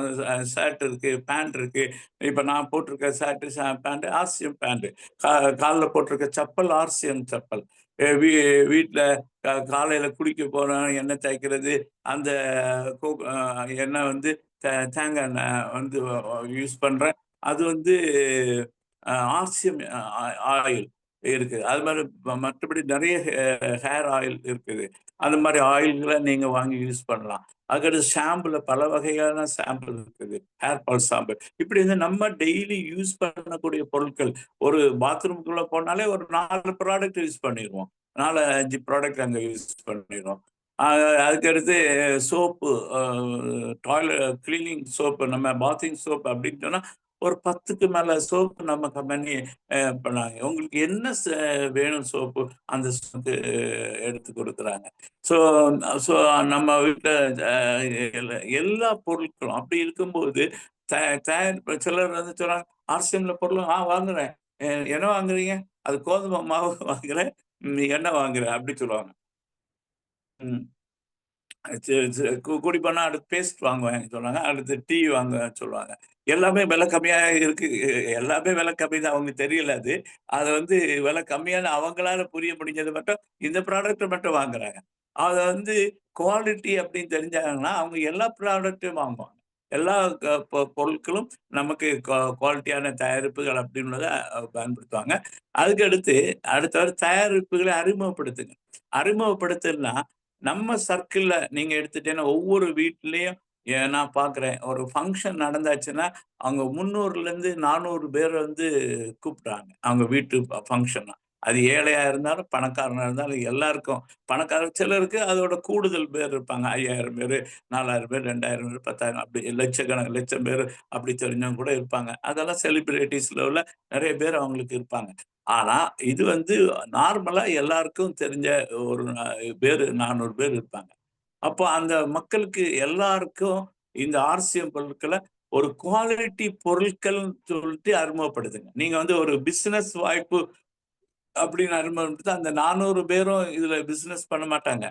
ஷர்ட் இருக்கு, பேண்ட் இருக்கு. இப்போ நான் போட்டிருக்க ஷர்ட் பேண்ட் ஆர்சிஎம் பேண்ட், காலில் போட்டிருக்க செப்பல் ஆர்சிஎம் செப்பல். வீட்டில் காலையில குளிக்க போறோம், எண்ணெய் தேய்க்கிறது, அந்த எண்ணெய் வந்து தேங்காய் எண்ணெய் வந்து யூஸ் பண்றேன். அது வந்து ஆர்சிஎம் ஆயில் இருக்குது. அது மாதிரி மற்றபடி நிறைய ஹேர் ஆயில் இருக்குது. அந்த மாதிரி ஆயில்களை நீங்க வாங்கி யூஸ் பண்ணலாம். அதுக்கடுத்து ஷாம்புல பல வகையான ஷாம்பு இருக்குது, ஹேர் ஃபால் ஷாம்பு. இப்படி வந்து நம்ம டெய்லி யூஸ் பண்ணக்கூடிய பொருட்கள், ஒரு பாத்ரூம்குள்ள போனாலே ஒரு 4 ப்ராடக்ட் யூஸ் பண்ணிடுவோம், 4 5 ப்ராடக்ட் அங்க யூஸ் பண்ணிடுவோம். அதுக்கடுத்து சோப்பு, டாய்லெட் கிளீனிங் சோப்பு, நம்ம பாத்திங் சோப் அப்படின்னு சொன்னா ஒரு 10க்கு மேல சோப்பு நம்ம கம்பெனி பண்ணாங்க. உங்களுக்கு என்ன வேணும் சோப்பு, அந்த சோப்பு எடுத்து கொடுக்குறாங்க. ஸோ ஸோ நம்ம வீட்டில் எல்லா பொருட்களும் அப்படி இருக்கும்போது தயார் சிலர் வந்து சொல்றாங்க, ஆர்சிஎம்ல பொருள் வாங்குறேன். என்ன வாங்குறீங்க? அது கோதுமை மாவு வாங்குறேன், எண்ணெய் வாங்குறேன் அப்படி சொல்லுவாங்க. ம். கூடி போனா அடுத்து பேஸ்ட் வாங்குவேன் சொன்னாங்க. அடுத்து டீ வாங்க சொல்லுவாங்க. எல்லாமே விலை கம்மியா இருக்கு. எல்லாமே விலை கம்மி தான். அவங்களுக்கு தெரியல அது. அத வந்து விலை கம்மியான அவங்களால புரிய முடிஞ்சது மட்டும் இந்த ப்ராடக்ட்ட மட்டும் வாங்குறாங்க. அத வந்து குவாலிட்டி அப்படின்னு தெரிஞ்சாங்கன்னா, அவங்க எல்லா ப்ராடக்ட்டும் வாங்குவாங்க. எல்லா க பொ பொருட்களும் நமக்கு குவாலிட்டியான தயாரிப்புகள் அப்படின்றத பயன்படுத்துவாங்க. அதுக்கு அடுத்து தயாரிப்புகளை அறிமுகப்படுத்துங்க. அறிமுகப்படுத்தல்னா நம்ம சர்க்கிள்ல நீங்க எடுத்துட்டீங்கன்னா, ஒவ்வொரு வீட்லயும் நான் பார்க்குறேன். ஒரு ஃபங்ஷன் நடந்தாச்சுன்னா, அவங்க 300லேருந்து 400 பேர வந்து கூப்பிடுறாங்க. அவங்க வீட்டு ஃபங்ஷன்னா. அது ஏழையா இருந்தாலும், பணக்காரனா இருந்தாலும் எல்லாருக்கும். சிலருக்கு அதோட கூடுதல் பேர் இருப்பாங்க. 5000 பேரு, 4000 பேர், 2000 பேர், 10,000 அப்படி லட்சம் பேர் அப்படி தெரிஞ்சவங்க கூட இருப்பாங்க. அதெல்லாம் செலிபிரிட்டீஸ் லெவல்ல நெறைய பேர் அவங்களுக்கு இருப்பாங்க. ஆனா, இது வந்து நார்மலா எல்லாருக்கும் தெரிஞ்ச ஒரு பேரு 400 பேர் இருப்பாங்க. அப்போ அந்த மக்களுக்கு எல்லாருக்கும் இந்த ஆர்சிஎம் பொருட்கள ஒரு குவாலிட்டி பொருட்கள்னு சொல்லிட்டு அறிமுகப்படுத்துங்க. நீங்க வந்து ஒரு பிசினஸ் வாய்ப்பு அப்படின்னு அறிமுகப்படுத்தி அந்த 400 பேரும் இதுல பிசினஸ் பண்ண மாட்டாங்க.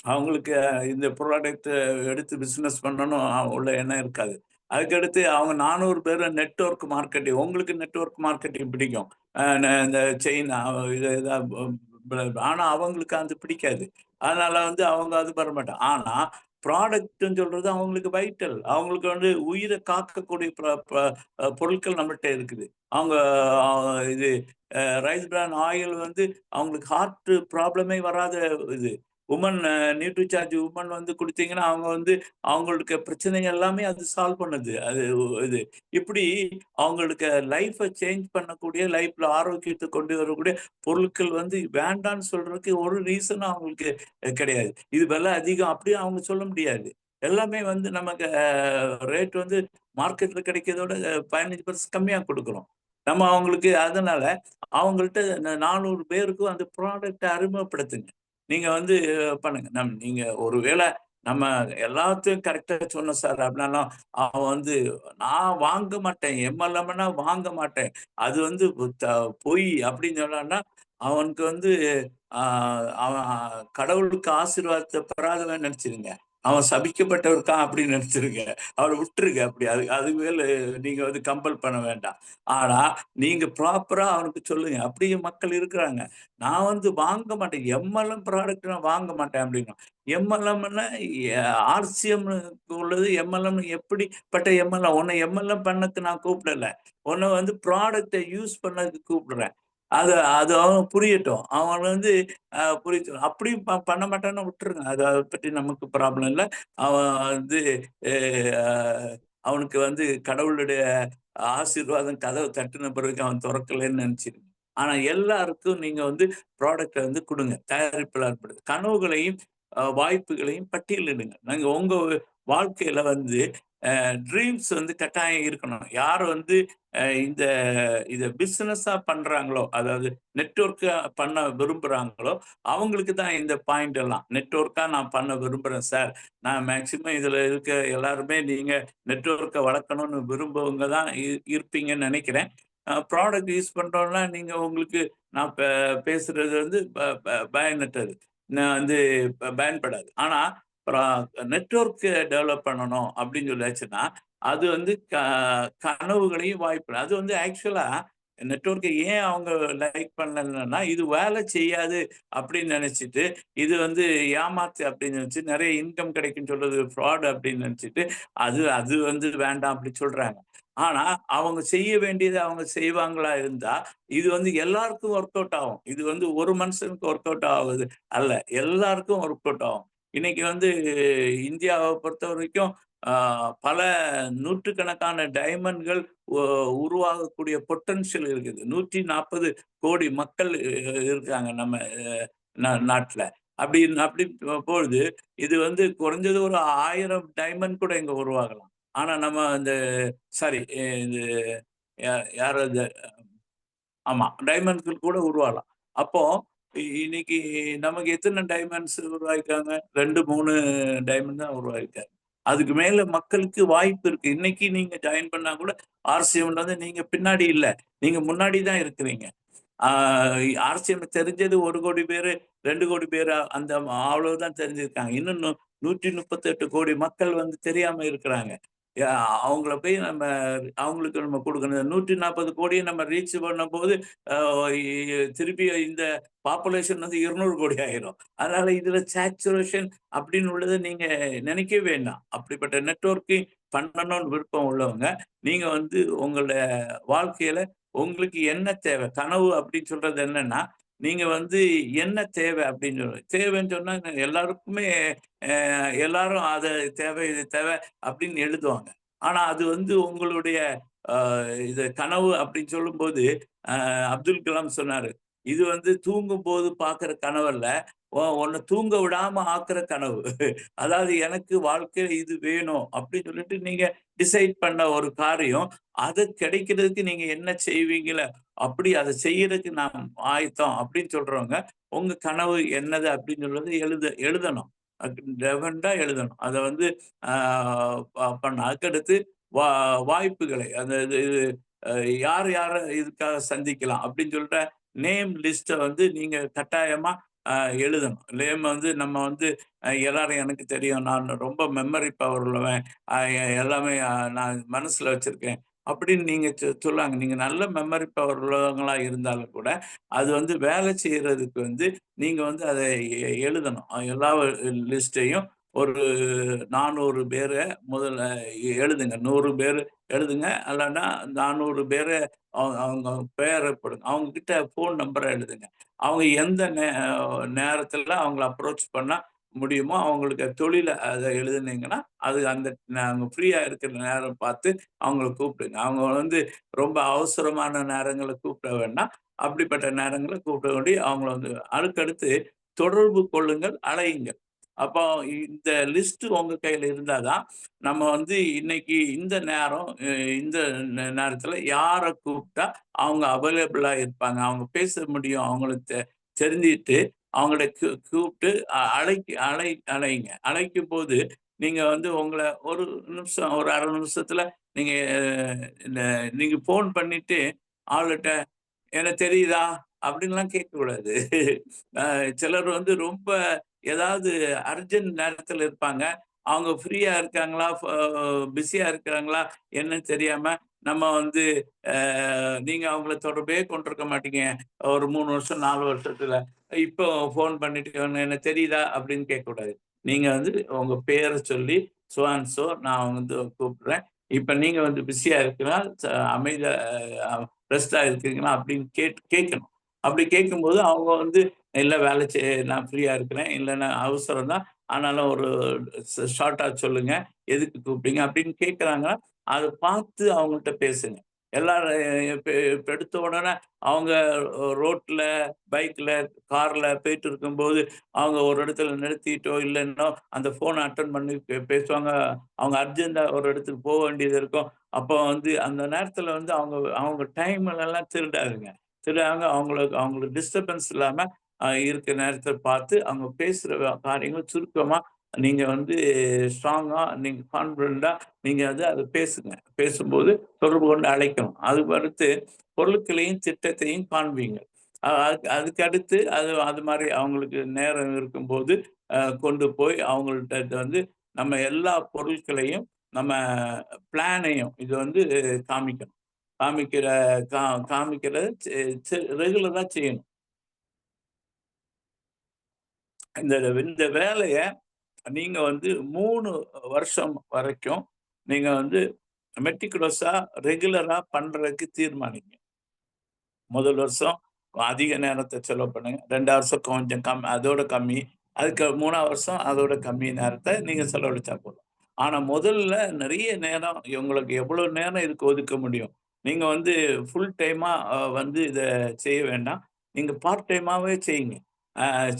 அவங்களுக்கு இந்த ப்ராடக்ட் எடுத்து பிசினஸ் பண்ணணும் உள்ள எண்ணம் இருக்காது. அதுக்கடுத்து அவங்க 400 பேரும் நெட்வொர்க் மார்க்கெட்டிங், உங்களுக்கு நெட்வொர்க் மார்க்கெட்டிங் பிடிக்கும். இந்த செயின் இது ஆனா அவங்களுக்கு அது பிடிக்காது. அதனால வந்து அவங்க அது பண்ண மாட்டாங்க. ஆனா ப்ராடக்ட்ன்னு சொல்றது அவங்களுக்கு வைட்டல். அவங்களுக்கு வந்து உயிரை காக்கக்கூடிய பொருட்கள் நம்மள்ட்ட இருக்குது. அவங்க இது ரைஸ் பிரான் ஆயில் வந்து அவங்களுக்கு ஹார்ட் ப்ராப்ளமே வராத இது. உமன் நியூட்ரிசார்ஜ் உமன் வந்து குடுத்தீங்கன்னா, அவங்க வந்து அவங்களுக்கு பிரச்சனைகள் எல்லாமே அது சால்வ் பண்ணுது. அது இது. இப்படி அவங்களுக்கு லைஃப்ப சேஞ்ச் பண்ணக்கூடிய, லைஃப்ல ஆரோக்கியத்த கொண்டு வரக்கூடிய பொருட்கள் வந்து வேண்டான்னு சொல்றதுக்கு ஒரு ரீசனும் அவங்களுக்கு கிடையாது. இது விலை அதிகம் அப்படி அவங்க சொல்ல முடியாது. எல்லாமே வந்து நமக்கு ரேட் வந்து மார்க்கெட்ல கிடைக்கிறத விட 15% கம்மியா குடுக்குறோம். நம்ம அவங்களுக்கு அதனால அவங்கள்ட்ட 400 பேருக்கும் அந்த ப்ராடக்ட்ட அறிமுகப்படுத்துங்க. நீங்க வந்து பண்ணுங்க. நீங்க ஒருவேள நம்ம எல்லாத்தையும் கரெக்ட்டா சொன்னோம் சார் அப்படின்னாலும், அவன் வந்து நான் வாங்க மாட்டேன். எம்எல்எம்ன்னா வாங்க மாட்டேன். அது வந்து பொய் அப்படின்னு சொன்னான்னா, அவனுக்கு வந்து அ அவன் கடவுளுக்கு ஆசீர்வாதத்த பெறாதவன்னு நெனச்சுருங்க. அவன் சபிக்கப்பட்டவர் இருக்கான் அப்படின்னு நெனச்சுருங்க. அவன விட்டுருங்க அப்படி. அது மேல நீங்க வந்து கம்பல் பண்ண வேண்டாம். ஆனா, நீங்க ப்ராப்பரா அவனுக்கு சொல்லுங்க. அப்படியும் மக்கள் இருக்கிறாங்க. நான் வந்து வாங்க மாட்டேன். எம்எல்எம் ப்ராடக்ட் நான் வாங்க மாட்டேன் அப்படின்னும். எம்எல்எம்ன்னா ஆர்சிஎம் உள்ளது எம்எல்எம் எப்படிப்பட்ட எம்எல்எம்? உன்ன எம்எல்எம் பண்ணதுக்கு நான் கூப்பிடல. உன்ன வந்து ப்ராடக்ட்ட யூஸ் பண்ணதுக்கு கூப்பிடுறேன். அது அவன் புரியட்டும். அவன் வந்து புரியட்டும். அப்படியும் பண்ண மாட்டான்னு விட்டுருங்க. அத பத்தி நமக்கு ப்ராப்ளம் இல்ல. அவன் வந்து அ அவனுக்கு வந்து கடவுளுடைய ஆசீர்வாதம் கதவு தட்டுன பிறகு அவன் தொறக்கலன்னு நெனச்சிருங்க. ஆனா எல்லாருக்கும் நீங்க வந்து ப்ராடக்ட்ட வந்து குடுங்க. தயாரிப்புல கனவுகளையும், வாய்ப்புகளையும் பட்டியலிடுங்க. நீங்க உங்க வாழ்க்கையில வந்து ட்ரீம்ஸ் வந்து கட்டாயம் இருக்கணும். யார் வந்து இந்த இத பிசினஸா பண்றாங்களோ, அதாவது நெட்வொர்க்கா பண்ண விரும்புறாங்களோ, அவங்களுக்கு தான் இந்த பாயிண்ட் எல்லாம். நெட்வொர்க்கா நான் பண்ண விரும்புறேன் சார். நான் மேக்ஸிமம் இதுல இருக்க எல்லாருமே நீங்க நெட்வொர்க்க வளர்க்கணும்னு விரும்புவங்க தான் இருப்பீங்கன்னு நெனைக்கிறேன். ப்ராடக்ட் யூஸ் பண்றோம்னா, நீங்க உங்களுக்கு நான் பேசுறது வந்து பயனற்றது. நான் வந்து பயன்படாது. ஆனா, நெட்வொர்க் டெவலப் பண்ணணும் அப்படின்னு சொல்லியாச்சுன்னா, அது வந்து கனவுகளையும் வாய்ப்பு அது வந்து ஆக்சுவலா நெட்வொர்க்க ஏன் அவங்க லைக் பண்ணலன்னா, இது வேலை செய்யாது அப்படின்னு நெனைச்சுட்டு, இது வந்து ஏமாத்து அப்படின்னு நெனைச்சு நெறைய இன்கம் கிடைக்கும்னு சொல்றது ஃப்ராட் அப்படின்னு நெனைச்சுட்டு, அது அது வந்து வேண்டாம் அப்படி சொல்றாங்க. ஆனா, அவங்க செய்ய வேண்டியத அவங்க செய்வாங்களா இருந்தா, இது வந்து எல்லாருக்கும் ஒர்க் அவுட் ஆகும். இது வந்து ஒரு மனுஷனுக்கு ஒர்க் அவுட் ஆகுது அல்ல. எல்லாருக்கும் ஒர்க் அவுட் ஆகும். இன்னைக்கு வந்து இந்தியாவ பொறுத்தவரைக்கும் ஆ பல நூற்றுக்கணக்கான டைமண்ட்கள் ஒ உருவாகக்கூடிய பொட்டன்ஷியல் இருக்குது. 140 கோடி மக்கள் இருக்காங்க நம்ம நாட்ல. அப்படி அப்படி பொழுது, இது வந்து குறைஞ்சது ஒரு 1000 டைமண்ட் கூட இங்க உருவாகலாம். ஆனா நம்ம இந்த சாரி இது யார் அது ஆமா. டைமண்ட்கள் கூட உருவாகலாம். அப்போ இன்னைக்கு நமக்கு எத்தன டைமண்ட்ஸ் உருவாக்கியிருக்காங்க? 2, 3 டைமண்ட் தான் உருவாக்கியிருக்காங்க. அதுக்கு மேல மக்களுக்கு வாய்ப்பு இருக்கு. இன்னைக்கு நீங்க ஜாயின் பண்ணா கூட ஆர்சிஎம்ல வந்து நீங்க பின்னாடி இல்ல. நீங்க முன்னாடி தான் இருக்கிறீங்க. ஆ ஆர்சிஎம் தெரிஞ்சது 1,00,00,000 பேரு, 2,00,00,000 பேரு அந்த அவ்வளவுதான் தெரிஞ்சிருக்காங்க. இன்னும் 138,00,00,000 மக்கள் வந்து தெரியாம இருக்கிறாங்க. யா அவங்கள போய் அவங்களுக்கு நம்ம குடுக்கணும். 140,00,00,000 நம்ம ரீச் பண்ணும்போது, அ இ திருப்பி இந்த பாப்புலேஷன் வந்து 200,00,00,000 ஆயிரும். அதனால இதுல சேச்சுரேஷன் அப்படின்னு உள்ளத நீங்க நினைக்கவே வேண்டாம். அப்படிப்பட்ட நெட்வொர்க்கிங் பண்ணணும்னு விருப்பம் உள்ளவங்க, நீங்க வந்து உங்கள வாழ்க்கையில உங்களுக்கு என்ன தேவை? கனவு அப்படின்னு சொல்றது என்னன்னா, நீங்க வந்து என்ன தேவை அப்படின்னு தேவைன்னு சொன்னா எல்லாருக்குமே எல்லாரும் அத தேவை, இது தேவை அப்படின்னு எழுதுவாங்க. ஆனா அது வந்து உங்களுடைய அ இது கனவு அப்படின்னு சொல்லும்போது, அப்துல் கலாம் சொன்னாரு. இது வந்து தூங்கும்போது பார்க்கிற கனவல்ல. உன்ன தூங்க விடாம ஆக்குற கனவு. அதாவது எனக்கு வாழ்க்கையில இது வேணும் அப்படின்னு சொல்லிட்டு நீங்க டிசைட் பண்ண ஒரு காரியம், அது கிடைக்கிறதுக்கு நீங்க என்ன செய்வீங்கள, அப்படி அத செய்யறதுக்கு நான் ஆயத்தம் அப்படின்னு சொல்றவங்க, உங்க கனவு என்னது அப்படின்னு சொல்றது எழுதணும். டெஃபனட்டா எழுதணும். அத வந்து ஆ பண்ணணும். அதுக்கடுத்து வா வாய்ப்புகளை அந்த இது அ யார் யார இதுக்காக சந்திக்கலாம் அப்படின்னு சொல்ற நேம் லிஸ்ட்ட வந்து நீங்க கட்டாயமா அ எழுதணும். நேம் வந்து நம்ம வந்து எல்லாரும் எனக்கு தெரியும். நான் ரொம்ப மெமரி பவர் உள்ளவன். எல்லாமே நான் மனசுல வச்சிருக்கேன். அப்படின்னு நீங்க சொல்லாங்க. நீங்க நல்ல மெமரி பவர் உள்ளவங்களா இருந்தாலும் கூட, அது வந்து வேலை செய்றதுக்கு வந்து நீங்க வந்து அத எழுதணும். எல்லா லிஸ்ட்டையும் ஒரு 400 பேர முதல்ல எழுதுங்க. 100 பேரு எழுதுங்க. இல்லன்னா 400 பேர அவங்க பேர போடுங்க. அவங்க கிட்ட ஃபோன் நம்பர எழுதுங்க. அவங்க எந்த நேரத்துல அவங்கள அப்ரோச் பண்ணா முடியுமோ, அவங்களுக்கு தொழில அத எழுதுனீங்கன்னா, அது அந்த அவங்க ஃப்ரீயா இருக்கிற நேரம் பார்த்து அவங்கள கூப்பிடுங்க. அவங்க வந்து ரொம்ப அவசரமான நேரங்கள்ல கூப்பிட வேண்டாம். அப்படிப்பட்ட நேரங்கள்ல கூப்பிட வேண்டி அவங்கள வந்து அதுக்கடுத்து தொடர்பு கொள்ளுங்கள், அழையுங்கள். அப்போ இந்த லிஸ்ட் உங்க கையில இருந்தா தான், நம்ம வந்து இன்னைக்கு இந்த நேரம் இந்த நேரத்துல யார கூப்பிட்டா அவங்க அவைலபிளா இருப்பாங்க. அவங்க பேச முடியும். அவங்களுக்கு தெரிஞ்சுட்டு அவங்கள கூப்பிட்டு அழைங்க. அழைக்கும்போது நீங்க வந்து உங்கள ஒரு நிமிஷம், ஒரு 1/2 நிமிஷத்துல நீங்க இந்த நீங்க ஃபோன் பண்ணிட்டு ஆளுட்ட "எனக்கு தெரியுதா?" அப்படின்லாம் கேட்கக்கூடாது. அ சிலர் வந்து ரொம்ப ஏதாவது அர்ஜென்ட் நேரத்துல இருப்பாங்க. அவங்க ஃப்ரீயா இருக்காங்களா? பிஸியா இருக்கிறாங்களா? என்னன்னு தெரியாம நம்ம வந்து நீங்க அவங்கள தொடர்பே கொண்டிருக்க மாட்டீங்க. ஒரு 3 வருஷம், 4 வருஷத்துல. இப்போ ஃபோன் பண்ணிட்டு "எனக்கு தெரியுதா?" அப்படின்னு கேட்கக்கூடாது. நீங்க வந்து உங்க பேர சொல்லி, "சோ அண்ட் சோ நான் வந்து கூப்பிடுறேன். இப்ப நீங்க வந்து பிஸியா இருக்கீங்களா? அமைதியா ரெஸ்ட்டா இருக்கீங்களா?" அப்படின்னு கேட்கணும். அப்படி கேட்கும்போது அவங்க வந்து, "இல்ல வேலை நான் ஃப்ரீயா இருக்கிறேன். இல்லன்னா அவசரம் தான். ஆனாலும் ஒரு ஷார்ட்டா சொல்லுங்க. எதுக்கு கூப்பிட்டீங்க?" அப்படின்னு கேட்கறாங்கன்னா, அத பார்த்து அவங்கள்ட்ட பேசுங்க. எல்லாரும் எடுத்த உடனே அவங்க ரோட்ல, பைக்ல, கார்ல போயிட்டு இருக்கும்போது அவங்க ஒரு இடத்துல நிறுத்திட்டோ இல்லைன்னோ அந்த போனை அட்டன் பண்ணி பேசுவாங்க. அவங்க அர்ஜென்டா ஒரு இடத்துக்கு போக வேண்டியது இருக்கும். அப்போ வந்து அந்த நேரத்துல வந்து அவங்க அவங்க டைம் எல்லாம் திருடாதுங்க. திருடாங்க அவங்களுக்கு அவங்களுக்கு டிஸ்டர்பன்ஸ் இல்லாம இருக்க நேரத்தை பார்த்து அவங்க பேசுற காரியங்கள் சுருக்கமா நீங்க வந்து ஸ்ட்ராங்கா நீங்க கான்பிடண்டா நீங்க வந்து அதை பேசுங்க. பேசும்போது தொடர்பு கொண்டு அழைக்கணும். அதுக்கு அடுத்து பொருட்களையும் திட்டத்தையும் காண்பீங்க. அதுக்கு அடுத்து அது மாதிரி அவங்களுக்கு நேரம் இருக்கும்போது கொண்டு போய் அவங்கள்ட்ட வந்து நம்ம எல்லா பொருட்களையும் நம்ம பிளானையும் இது வந்து காமிக்கணும். காமிக்கிற காமிக்கிறத ரெகுலரா செய்யணும். இந்த இந்த வேலைய நீங்க வந்து 3 வருஷம் வரைக்கும் நீங்க வந்து மெட்டிகுலஸா ரெகுலரா பண்றதுக்கு தீர்மானிங்க. முதல் வருஷம் அதிக நேரத்த செலவு பண்ணுங்க. 2வது வருஷம் கொஞ்சம் அதோட கம்மி. அதுக்கு 3வது வருஷம் அதோட கம்மி நேரத்த நீங்க செலவழிச்சா போதும். ஆனா முதல்ல நெறைய நேரம் உங்களுக்கு எவ்வளவு நேரம் இதுக்கு ஒதுக்க முடியும்? நீங்க வந்து ஃபுல் டைமா வந்து இத செய்ய வேண்டாம். நீங்க பார்ட் டைமாவே செய்யுங்க.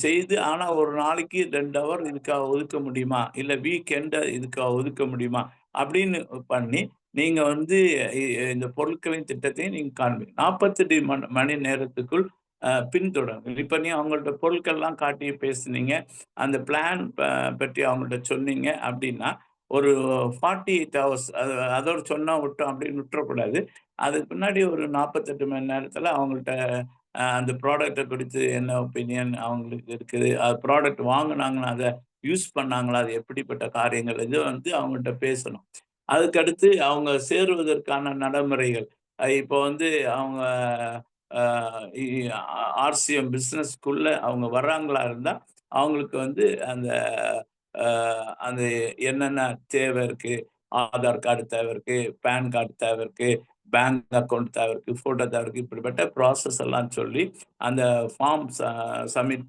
செய்து ஆனா ஒரு நாளைக்கு 2 ஹவர் இதுக்காக ஒதுக்க முடியுமா? இல்ல வீக்கெண்ட இதுக்காக ஒதுக்க முடியுமா? அப்படின்னு பண்ணி நீங்க வந்து இ இந்த பொருட்களின் திட்டத்தையும் நீங்க காண்பீங்க. 48 மணி நேரத்துக்குள் பின்தொடருங்க. இப்ப நீங்க அவங்கள்ட்ட பொருட்கள்லாம் காட்டி பேசுனீங்க. அந்த பிளான் பற்றி அவங்கள்ட்ட சொன்னீங்க அப்படின்னா, ஒரு 48 ஹவர்ஸ் அதோட சொன்னா விட்டோம் அப்படின்னு விட்டுறக்கூடாது. அதுக்கு பின்னாடி ஒரு 48 மணி நேரத்துல அவங்கள்ட்ட அந்த ப்ராடக்ட்ட குறித்து என்ன ஒப்பீனியன் அவங்களுக்கு இருக்குது. ப்ராடக்ட் வாங்குனாங்கன்னா, அத யூஸ் பண்ணாங்களா? அது எப்படிப்பட்ட காரியங்கள்? இது வந்து அவங்கள்ட்ட பேசணும். அதுக்கடுத்து அவங்க சேருவதற்கான நடைமுறைகள். இப்போ வந்து அவங்க அ இ ஆர்சிஎம் பிசினஸ்க்குள்ள அவங்க வர்றாங்களா இருந்தா, அவங்களுக்கு வந்து அந்த அ அந்த என்னென்ன தேவை இருக்கு? ஆதார் கார்டு தேவை இருக்கு, பான் கார்டு தேவை இருக்கு, பேங்க் அக்கவுண்ட் தேவை இருக்கு, ஃபோட்டோ தேவை இருக்கு. இப்படிப்பட்ட ப்ராசஸ் எல்லாம் சொல்லி, அந்த ஃபார்ம் சப்மிட்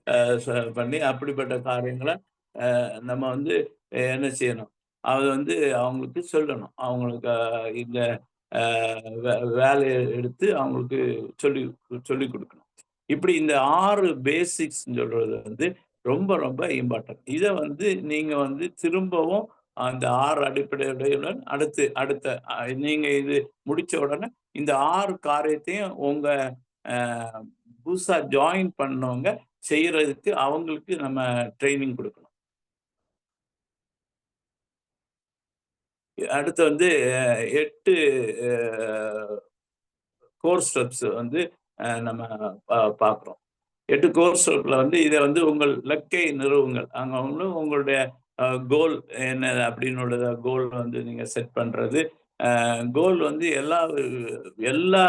அ ச பண்ணி அப்படிப்பட்ட காரியங்கள நம்ம வந்து என்ன செய்யணும்? அது வந்து அவங்களுக்கு சொல்லணும். அவங்களுக்கு இந்த அ வேலைய எடுத்து அவங்களுக்கு சொல்லி சொல்லிக் குடுக்கணும். இப்படி இந்த 6 பேசிக்ஸ்ன்னு சொல்றது வந்து ரொம்ப ரொம்ப இம்பார்ட்டன்ட். இத வந்து நீங்க வந்து திரும்பவும் அந்த 6 அடிப்படையுடன் அடுத்து அடுத்த நீங்க இது முடிச்ச உடனே இந்த 6 காரியத்தையும் உங்க அ புதுசா ஜாயின் பண்ணவங்க செய்யறதுக்கு அவங்களுக்கு நம்ம ட்ரெய்னிங் குடுக்கணும். அடுத்து வந்து 8 அ கோர் ஸ்டெப்ஸ் வந்து நம்ம பார்க்குறோம். 8 கோர் ஸ்டெப்ல வந்து இத வந்து உங்கள் இலக்கை நிறுவுங்கள். அங்க வந்து உங்களுடைய கோல் என்ன அப்படின்னுள்ளத கோல் வந்து நீங்க செட் பண்றது. கோல் வந்து எல்லா